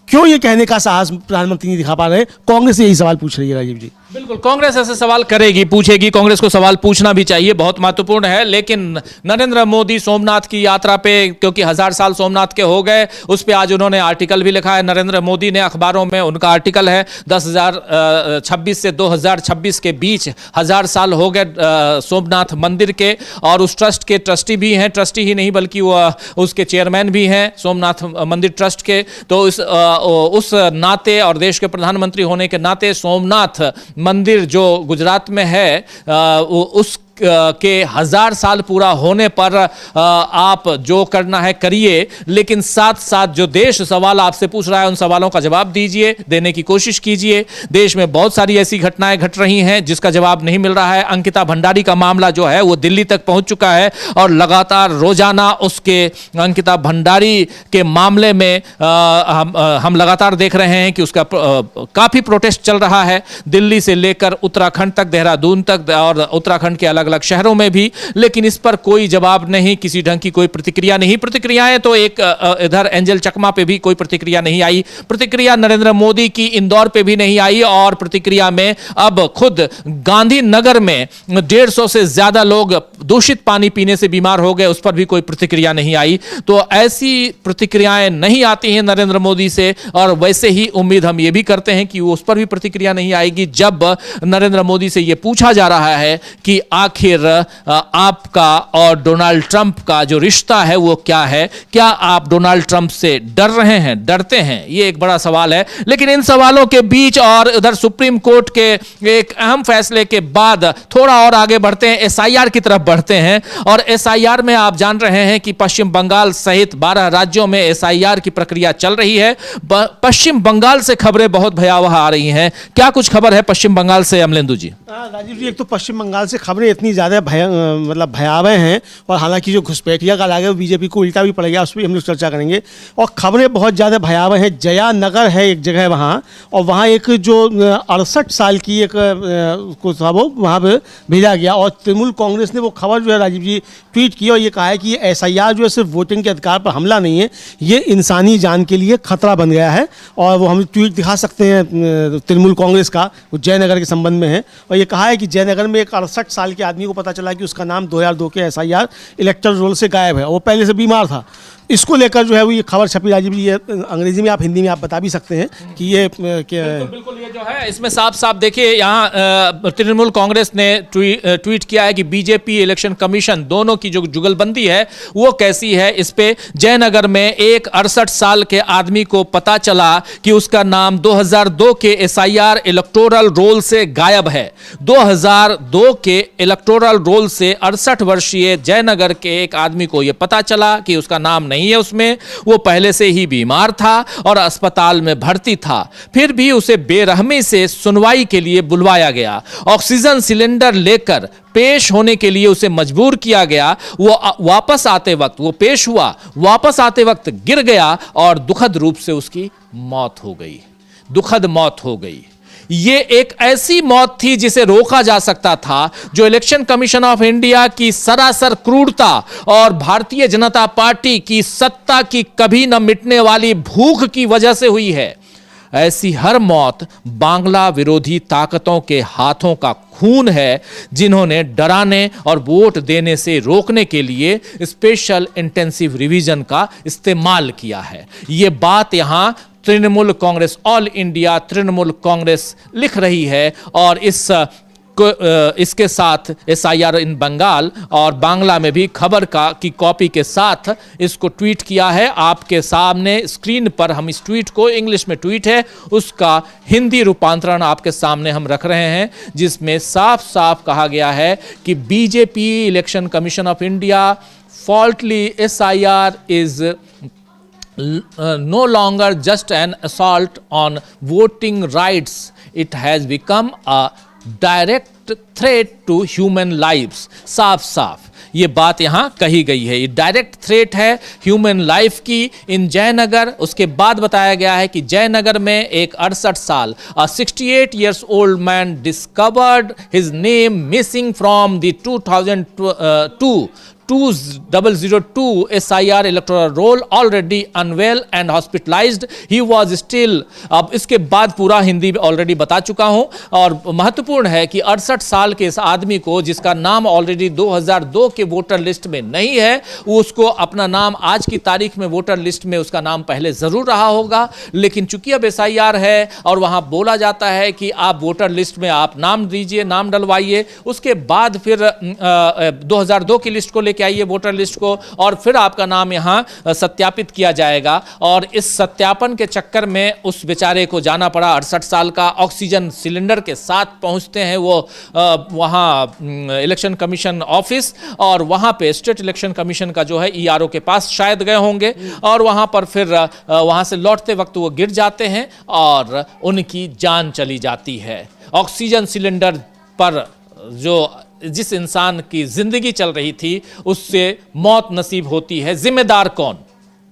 क्यों ये कहने का साहस प्रधानमंत्री नहीं दिखा पा रहे? कांग्रेस यही सवाल पूछ रही है राजीव जी। बिल्कुल, कांग्रेस ऐसे सवाल करेगी, पूछेगी, कांग्रेस को सवाल पूछना भी चाहिए, बहुत महत्वपूर्ण है। लेकिन नरेंद्र मोदी सोमनाथ की यात्रा पे, क्योंकि 1000 साल सोमनाथ के हो गए, उस पे आज उन्होंने आर्टिकल भी लिखा है। नरेंद्र मोदी ने अखबारों में, उनका आर्टिकल है 10,026 से 2026 के बीच 1000 साल हो गए सोमनाथ मंदिर के, और उस ट्रस्ट के ट्रस्टी भी हैं, ट्रस्टी ही नहीं बल्कि वो उसके चेयरमैन भी हैं सोमनाथ मंदिर ट्रस्ट के। तो उस नाते और देश के प्रधानमंत्री होने के नाते सोमनाथ मंदिर जो गुजरात में है, उस के 1000 साल पूरा होने पर आप जो करना है करिए, लेकिन साथ साथ जो देश सवाल आपसे पूछ रहा है उन सवालों का जवाब दीजिए, देने की कोशिश कीजिए। देश में बहुत सारी ऐसी घटनाएं घट रही हैं जिसका जवाब नहीं मिल रहा है। अंकिता भंडारी का मामला जो है वो दिल्ली तक पहुंच चुका है और लगातार रोजाना उसके अंकिता भंडारी के मामले में हम लगातार देख रहे हैं कि उसका काफी प्रोटेस्ट चल रहा है, दिल्ली से लेकर उत्तराखंड तक, देहरादून तक और उत्तराखंड के अलग अलग शहरों में भी। लेकिन इस पर कोई जवाब नहीं, किसी ढंग की कोई प्रतिक्रिया नहीं। प्रतिक्रियाएं तो एक इधर एंजल चकमा पे भी कोई प्रतिक्रिया नहीं आई, प्रतिक्रिया नरेंद्र मोदी की इंदौर पे भी नहीं आई, और प्रतिक्रिया में अब खुद गांधीनगर में 150 से ज्यादा लोग दूषित पानी पीने से बीमार हो गए, उस पर भी कोई प्रतिक्रिया नहीं आई। तो ऐसी प्रतिक्रियाएं नहीं आती हैं नरेंद्र मोदी से, और वैसे ही उम्मीद हम ये भी करते हैं कि उस पर भी प्रतिक्रिया नहीं आएगी जब नरेंद्र मोदी से यह पूछा जा रहा है कि आखिर आपका और डोनाल्ड ट्रंप का जो रिश्ता है वो क्या है, क्या आप डोनाल्ड ट्रंप से डर रहे हैं, डरते हैं, ये एक बड़ा सवाल है। लेकिन इन सवालों के बीच और उधर सुप्रीम कोर्ट के एक अहम फैसले के बाद थोड़ा और आगे बढ़ते हैं, एसआईआर की तरफ बढ़ते हैं। और एसआईआर में आप जान रहे हैं कि पश्चिम बंगाल सहित 12 राज्यों में एसआईआर की प्रक्रिया चल रही है। पश्चिम बंगाल से खबरें बहुत भयावह आ रही हैं, क्या कुछ खबर है पश्चिम बंगाल से अमलेंदु जी? राजीव जी, एक तो पश्चिम बंगाल से खबरें इतनी ज़्यादा मतलब भयावह हैं, और हालांकि जो घुसपैठिया का लागे वो बीजेपी को उल्टा भी पड़ेगा, उस पर हम लोग चर्चा करेंगे। और खबरें बहुत ज़्यादा भयावह हैं। जयानगर है एक जगह वहाँ, और वहाँ एक जो 68 साल की एक को था वो वहाँ पर भेजा गया, और तृणमूल कांग्रेस ने वो खबर जो है राजीव जी ट्वीट की और ये कहा है कि ये एसआईआर जो है सिर्फ वोटिंग के अधिकार पर हमला नहीं है, ये इंसानी जान के लिए खतरा बन गया है। और वो हम ट्वीट दिखा सकते हैं तृणमूल कांग्रेस का, वो जयनगर के संबंध में है। और ये कहा है कि जयनगर में एक 68 साल के आदमी को पता चला कि उसका नाम 2002 के एसआईआर इलेक्टोरल रोल से गायब है, वो पहले से बीमार था। इसको लेकर जो है वो ये खबर छपी राजीव जी, ये अंग्रेजी में आप हिंदी में आप बता भी सकते हैं कि ये बिल्कुल ये जो है इसमें साफ साफ देखिए, यहाँ तृणमूल कांग्रेस ने ट्वीट किया है कि बीजेपी इलेक्शन कमीशन दोनों की जो जुगलबंदी है वो कैसी है। इस पे जयनगर में एक 68 साल के आदमी को पता चला कि उसका नाम 2002 के एसआईआर इलेक्टोरल रोल से गायब है। 2002 के इलेक्टोरल रोल से 68 वर्षीय जयनगर के एक आदमी को यह पता चला कि उसका नाम नहीं है उसमें, वो पहले से ही बीमार था और अस्पताल में भर्ती था। फिर भी उसे बेरहमी से सुनवाई के लिए बुलवाया गया, ऑक्सीजन सिलेंडर लेकर पेश होने के लिए उसे मजबूर किया गया। वो वापस आते वक्त, वो पेश हुआ, वापस आते वक्त गिर गया और दुखद रूप से उसकी मौत हो गई, दुखद मौत हो गई। ये एक ऐसी मौत थी जिसे रोका जा सकता था, जो इलेक्शन कमीशन ऑफ इंडिया की सरासर क्रूरता और भारतीय जनता पार्टी की सत्ता की कभी न मिटने वाली भूख की वजह से हुई है। ऐसी हर मौत बांग्ला विरोधी ताकतों के हाथों का खून है, जिन्होंने डराने और वोट देने से रोकने के लिए स्पेशल इंटेंसिव रिवीजन का इस्तेमाल किया है। ये बात यहां तृणमूल कांग्रेस, ऑल इंडिया तृणमूल कांग्रेस लिख रही है, और इसके साथ एसआईआर इन बंगाल और बांग्ला में भी खबर की कॉपी के साथ इसको ट्वीट किया है। आपके सामने स्क्रीन पर हम इस ट्वीट को, इंग्लिश में ट्वीट है, उसका हिंदी रूपांतरण आपके सामने हम रख रहे हैं, जिसमें साफ साफ कहा गया है कि BJP election commission of India faultly SIR is no longer just an assault on voting rights. It has become a direct threat to human lives. साफ साफ ये बात यहां कही गई है, ये डायरेक्ट थ्रेट है ह्यूमन लाइफ की इन जयनगर। उसके बाद बताया गया है कि जयनगर में एक 68 साल 68 years old man discovered his name missing from the 2002 SIR electoral roll, already unwell and hospitalized. He was still, अब इसके बाद पूरा हिंदी ऑलरेडी बता चुका हूं, और महत्वपूर्ण है कि 68 साल के इस आदमी को, जिसका नाम ऑलरेडी 2002 के वोटर लिस्ट में नहीं है, उसको अपना नाम आज की तारीख में वोटर लिस्ट में उसका नाम पहले जरूर रहा होगा, लेकिन चूंकि अब SIR है और वहां बोला जाता है कि आप वोटर लिस्ट में आप नाम दीजिए, नाम डलवाइए, उसके बाद फिर 2002 की लिस्ट को लेकर लेके आइए वोटर लिस्ट को और फिर आपका नाम यहाँ सत्यापित किया जाएगा। और इस सत्यापन के चक्कर में उस बेचारे को जाना पड़ा। 68 साल का, ऑक्सीजन सिलेंडर के साथ पहुंचते हैं वो वहाँ इलेक्शन कमीशन ऑफिस, और वहाँ पे स्टेट इलेक्शन कमीशन का जो है ERO के पास शायद गए होंगे, और वहाँ पर फिर वहाँ से लौटते वक्त वो गिर जाते हैं और उनकी जान चली जाती है। ऑक्सीजन सिलेंडर पर जो जिस इंसान की जिंदगी चल रही थी उससे मौत नसीब होती है। जिम्मेदार कौन?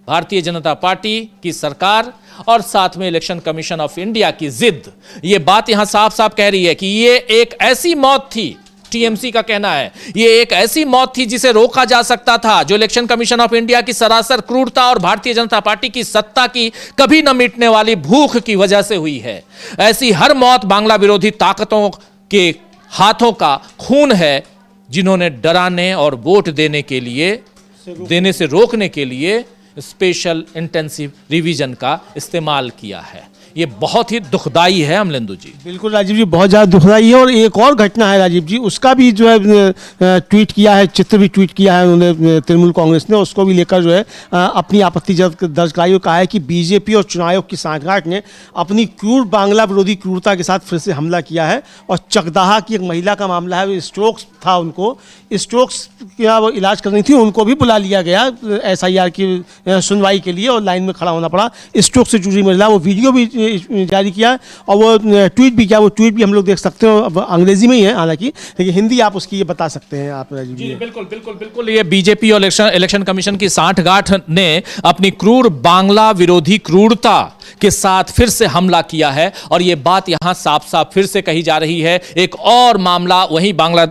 भारतीय जनता पार्टी की सरकार और साथ में इलेक्शन कमीशन ऑफ इंडिया की जिद। ये बात यहां साफ साफ कह रही है कि ये एक ऐसी मौत थी, टीएमसी का कहना है, ये एक ऐसी मौत थी जिसे रोका जा सकता था, जो इलेक्शन कमीशन ऑफ इंडिया की सरासर क्रूरता और भारतीय जनता पार्टी की सत्ता की कभी न मिटने वाली भूख की वजह से हुई है। ऐसी हर मौत बांग्ला विरोधी ताकतों के हाथों का खून है, जिन्होंने डराने और वोट देने से रोकने के लिए स्पेशल इंटेंसिव रिवीजन का इस्तेमाल किया है। ये बहुत ही दुखदाई है अमलेंदु जी। बिल्कुल राजीव जी, बहुत ज़्यादा दुखदाई है। और एक और घटना है राजीव जी, उसका भी जो है ट्वीट किया है, चित्र भी ट्वीट किया है उन्होंने, तृणमूल कांग्रेस ने उसको भी लेकर जो है अपनी आपत्ति दर्ज कराई और कहा है कि बीजेपी और चुनाव आयोग की सांठगांठ ने अपनी क्रूर बांग्ला विरोधी क्रूरता के साथ फिर से हमला किया है। और चकदाहा की एक महिला का मामला है, स्ट्रोक्स था, उनको स्ट्रोक्स का वो इलाज करनी थी, उनको भी बुला लिया गया SIR की सुनवाई के लिए और लाइन में खड़ा होना पड़ा। स्ट्रोक से जुड़ी महिला, वो वीडियो भी जारी किया और वो ट्वीट भी किया। वो ट्वीट भी हम लोग देख सकते हो, अब अंग्रेजी में ही है हालांकि, लेकिन हिंदी आप उसकी ये बता सकते हैं आप राजीव जी। बिल्कुल बिल्कुल बिल्कुल। ये बीजेपी और इलेक्शन कमीशन की सांठगांठ ने अपनी क्रूर बांग्ला विरोधी क्रूरता के साथ फिर से हमला किया है, और ये बात यहां साफ साफ फिर से कही जा रही है। एक और मामला वही बांग्ला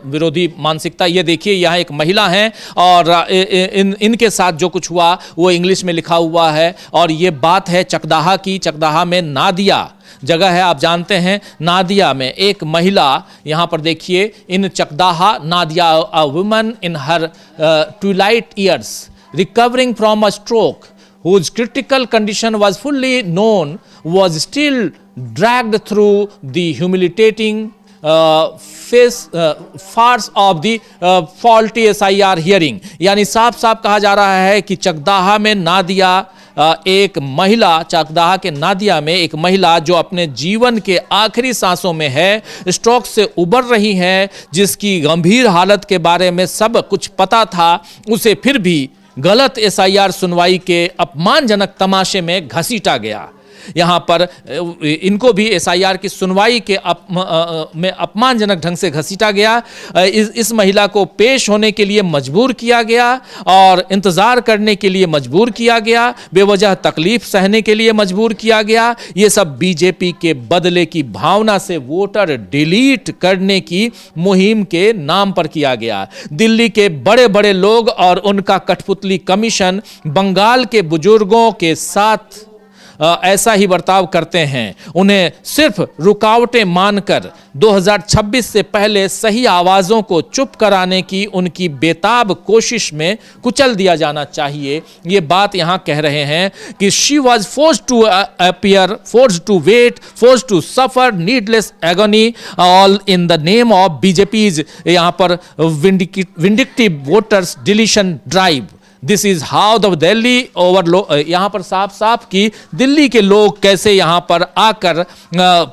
विरोधी मानसिकता। ये देखिए, यहां एक महिला है और इनके साथ जो कुछ हुआ वो इंग्लिश में लिखा हुआ है, और ये बात है चकदाहा की। चकदाहा में नादिया जगह है, आप जानते हैं, नादिया में एक महिला, यहां पर देखिए, in Chakdaha Nadia, a woman in her twilight years recovering from a stroke whose critical condition was fully known, was still dragged through the humiliating farce of the faulty SIR hearing। यानी साफ साफ कहा जा रहा है कि चकदाहा में नादिया एक महिला, चकदाहा के नादिया में एक महिला जो अपने जीवन के आखिरी सांसों में है, स्ट्रोक से उबर रही है, जिसकी गंभीर हालत के बारे में सब कुछ पता था, उसे फिर भी गलत SIR सुनवाई के अपमानजनक तमाशे में घसीटा गया। यहाँ पर इनको भी SIR की सुनवाई के में अपमानजनक ढंग से घसीटा गया। इस महिला को पेश होने के लिए मजबूर किया गया और इंतज़ार करने के लिए मजबूर किया गया, बेवजह तकलीफ सहने के लिए मजबूर किया गया। ये सब बीजेपी के बदले की भावना से वोटर डिलीट करने की मुहिम के नाम पर किया गया। दिल्ली के बड़े बड़े लोग और उनका कठपुतली कमीशन बंगाल के बुजुर्गों के साथ ऐसा ही बर्ताव करते हैं। उन्हें सिर्फ रुकावटें मानकर 2026 से पहले सही आवाज़ों को चुप कराने की उनकी बेताब कोशिश में कुचल दिया जाना चाहिए। ये बात यहाँ कह रहे हैं कि she was forced to appear, forced to wait, forced to suffer needless agony, all in the name of BJP's यहाँ पर vindictive voters deletion drive. This is how the Delhi यहाँ पर साफ साफ कि दिल्ली के लोग कैसे यहाँ पर आकर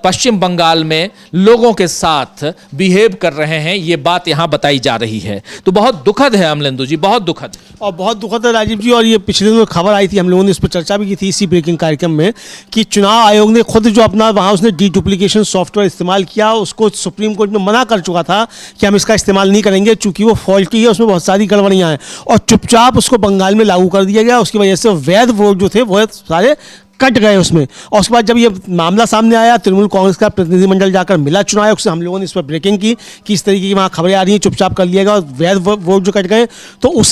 पश्चिम बंगाल में लोगों के साथ बिहेव कर रहे हैं, ये बात यहाँ बताई जा रही है। तो बहुत दुखद है अमलेंदु जी, बहुत दुखद है। और बहुत दुखद है राजीव जी। और ये पिछले दिनों खबर आई थी, हम लोगों ने इस पर चर्चा भी की थी इसी ब्रेकिंग कार्यक्रम में, कि चुनाव आयोग ने खुद जो अपना वहाँ उसने डीडुप्लीकेशन सॉफ्टवेयर इस्तेमाल किया, उसको सुप्रीम कोर्ट में मना कर चुका था कि हम इसका इस्तेमाल नहीं करेंगे, चूंकि वो फॉल्टी है, उसमें बहुत सारी गड़बड़ियाँ हैं, और चुपचाप उसको बंगाल में लागू कर दिया गया। उसकी वजह से वैध वोट जो थे वो सारे कट गए उसमें। और उसके बाद जब ये मामला सामने आया, तृणमूल कांग्रेस का प्रतिनिधिमंडल जाकर मिला चुनाव आयोग से, हम लोगों ने इस पर ब्रेकिंग की कि इस तरीके की वहाँ खबरें आ रही हैं, चुपचाप कर लिया गया और वैध वोट जो कट गए। तो उस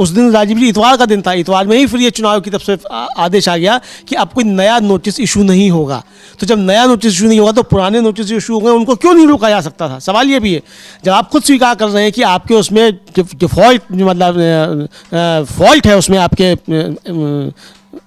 दिन राजीव जी, इतवार का दिन था, इतवार में ही फिर ये चुनाव आयोग की तरफ से आदेश आ गया कि अब कोई नया नोटिस इशू नहीं होगा। तो जब नया नोटिस इशू नहीं होगा तो पुराने नोटिस इशू हो गए, उनको क्यों नहीं रोका जा सकता था? सवाल ये भी है, जब आप खुद स्वीकार कर रहे हैं कि आपके उसमें डिफॉल्ट मतलब फॉल्ट है उसमें, आपके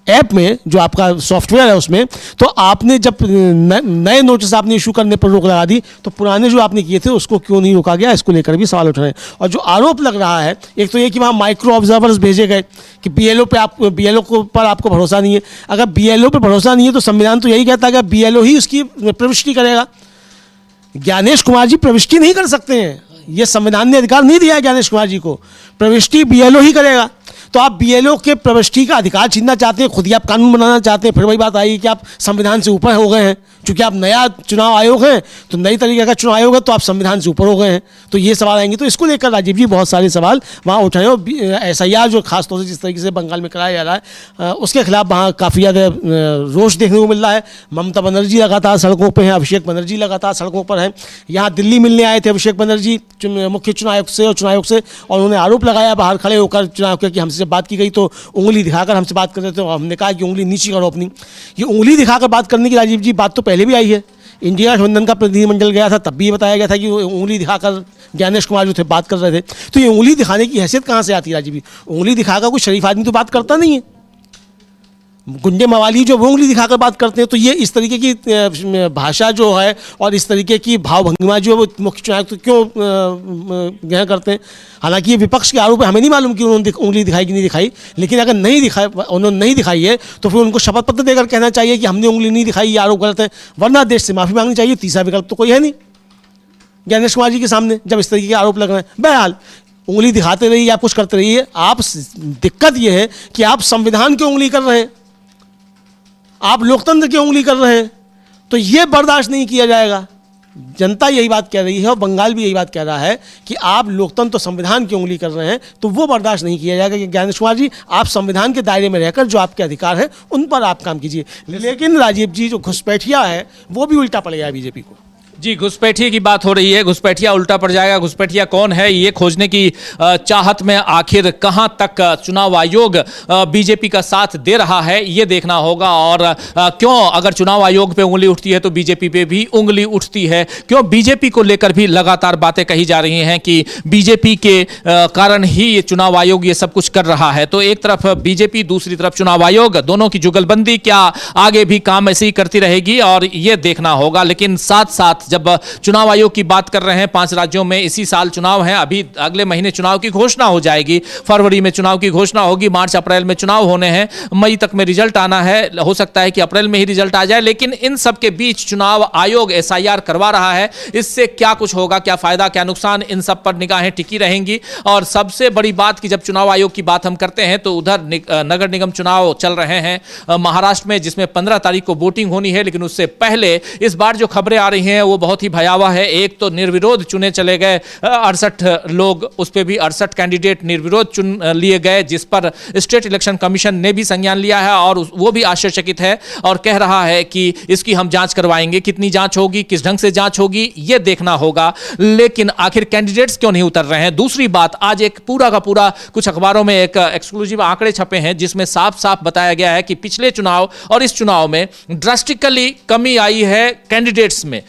ऐप में, जो आपका सॉफ्टवेयर है उसमें, तो आपने जब नए नोटिस आपने इशू करने पर रोक लगा दी, तो पुराने जो आपने किए थे उसको क्यों नहीं रोका गया, इसको लेकर भी सवाल उठ रहे हैं। और जो आरोप लग रहा है, एक तो ये कि वहाँ माइक्रो ऑब्जर्वर्स भेजे गए कि BLO पर आपको भरोसा नहीं है। अगर BLO पर भरोसा नहीं है तो संविधान तो यही कहता है कि BLO ही उसकी प्रविष्टि करेगा। ज्ञानेश कुमार जी प्रविष्टि नहीं कर सकते हैं, ये संविधान ने अधिकार नहीं दिया है ज्ञानेश कुमार जी को, प्रविष्टि BLO ही करेगा। तो आप BLO के प्रविष्टि का अधिकार छीनना चाहते हैं, खुद ही आप कानून बनाना चाहते हैं, फिर वही बात आई कि आप संविधान से ऊपर हो गए हैं। चूंकि आप नया चुनाव आयोग हैं, तो नई तरीके का चुनाव आयोग है, तो आप संविधान से ऊपर हो गए हैं, तो ये सवाल आएंगे। तो इसको लेकर राजीव जी बहुत सारे सवाल वहाँ उठाए। और SIR जो खासतौर से जिस तरीके से बंगाल में कराया जा रहा है, उसके खिलाफ वहाँ काफ़ी ज़्यादा रोष देखने को मिल रहा है। ममता बनर्जी लगातार सड़कों पर हैं, अभिषेक बनर्जी लगातार सड़कों पर हैं। यहाँ दिल्ली मिलने आए थे अभिषेक बनर्जी मुख्य चुनाव आयुक्त से और चुनाव आयोग से, और उन्होंने आरोप लगाया बाहर खड़े होकर चुनाव के कि हमसे जब बात की गई तो उंगली दिखाकर हमसे बात कर रहे थे, और हमने कहा कि उंगली नीचे करो अपनी। ये उंगली दिखाकर बात करने की राजीव जी बात तो पहले भी आई है। इंडिया गठबंधन का प्रतिनिधिमंडल गया था, तब भी ये बताया गया था कि उंगली दिखाकर ज्ञानेश कुमार जो थे बात कर रहे थे। तो ये उंगली दिखाने की हैसियत कहाँ से आती है राजीव जी? उंगली दिखाकर कोई शरीफ आदमी तो बात करता नहीं है। गुंडे मवाली जो वो उंगली दिखाकर बात करते हैं, तो ये इस तरीके की भाषा जो है और इस तरीके की भाव भंगिमा जो है वो मुख्य चुनाव तो क्यों ग्रहण करते हैं? हालांकि ये विपक्ष के आरोप है, हमें नहीं मालूम कि उन्होंने उंगली दिखाई कि नहीं दिखाई, लेकिन अगर उन्होंने नहीं दिखाई है तो फिर उनको शपथ पत्र देकर कहना चाहिए कि हमने उंगली नहीं दिखाई, ये आरोप गलत है, वरना देश से माफी मांगनी चाहिए। तीसरा विकल्प तो कोई है नहीं ज्ञानेश कुमार जी के सामने जब इस तरीके के आरोप लग रहे हैं। बहरहाल उंगली दिखाते रहिए या कुछ करते रहिए, आप दिक्कत ये है कि आप संविधान की उंगली कर रहे हैं, आप लोकतंत्र की उंगली कर रहे हैं, तो ये बर्दाश्त नहीं किया जाएगा। जनता यही बात कह रही है और बंगाल भी यही बात कह रहा है कि आप लोकतंत्र तो संविधान की उंगली कर रहे हैं, तो वो बर्दाश्त नहीं किया जाएगा कि ज्ञानेश कुमार जी आप संविधान के दायरे में रहकर जो आपके अधिकार हैं उन पर आप काम कीजिए। लेकिन राजीव जी जो घुसपैठिया है वो भी उल्टा पड़ गया बीजेपी को। जी, घुसपैठिए की बात हो रही है, घुसपैठिया उल्टा पड़ जाएगा। घुसपैठिया कौन है ये खोजने की चाहत में आखिर कहां तक चुनाव आयोग बीजेपी का साथ दे रहा है ये देखना होगा। और क्यों अगर चुनाव आयोग पे उंगली उठती है तो बीजेपी पे भी उंगली उठती है, क्यों बीजेपी को लेकर भी लगातार बातें कही जा रही हैं कि बीजेपी के कारण ही ये चुनाव आयोग ये सब कुछ कर रहा है। तो एक तरफ बीजेपी, दूसरी तरफ चुनाव आयोग, दोनों की जुगलबंदी क्या आगे भी काम ऐसे ही करती रहेगी और ये देखना होगा। लेकिन साथ साथ जब चुनाव आयोग की बात कर रहे हैं, 5 राज्यों में इसी साल चुनाव है, अभी अगले महीने चुनाव की घोषणा हो जाएगी, फरवरी में चुनाव की घोषणा होगी, मार्च अप्रैल में चुनाव होने हैं, मई तक में रिजल्ट आना है, हो सकता है कि अप्रैल में ही रिजल्ट आ जाए। लेकिन इन सब के बीच चुनाव आयोग SIR करवा रहा है, इससे क्या कुछ होगा, क्या फायदा क्या नुकसान, इन सब पर निगाहें टिकी रहेंगी। और सबसे बड़ी बात कि जब चुनाव आयोग की बात हम करते हैं तो उधर नगर निगम चुनाव चल रहे हैं महाराष्ट्र में, जिसमें 15 तारीख को वोटिंग होनी है। लेकिन उससे पहले इस बार जो खबरें आ रही हैं वो बहुत ही भयावह है। एक तो निर्विरोध चुने चले गए 68 लोग, उस पर भी 68 कैंडिडेट निर्विरोध चुन लिए गए, जिस पर स्टेट इलेक्शन कमीशन ने भी संज्ञान लिया है और वो भी आश्चर्यचकित है और कह रहा है कि इसकी हम जांच करवाएंगे। कितनी जांच होगी, किस ढंग से जांच होगी, ये देखना होगा। लेकिन आखिर कैंडिडेट्स क्यों नहीं उतर रहे हैं? दूसरी बात, आज एक पूरा का पूरा कुछ अखबारों में एक एक्सक्लूसिव आंकड़े छपे हैं जिसमें साफ साफ बताया गया है कि पिछले चुनाव और इस चुनाव में ड्रास्टिकली कमी आई है कैंडिडेट्स में।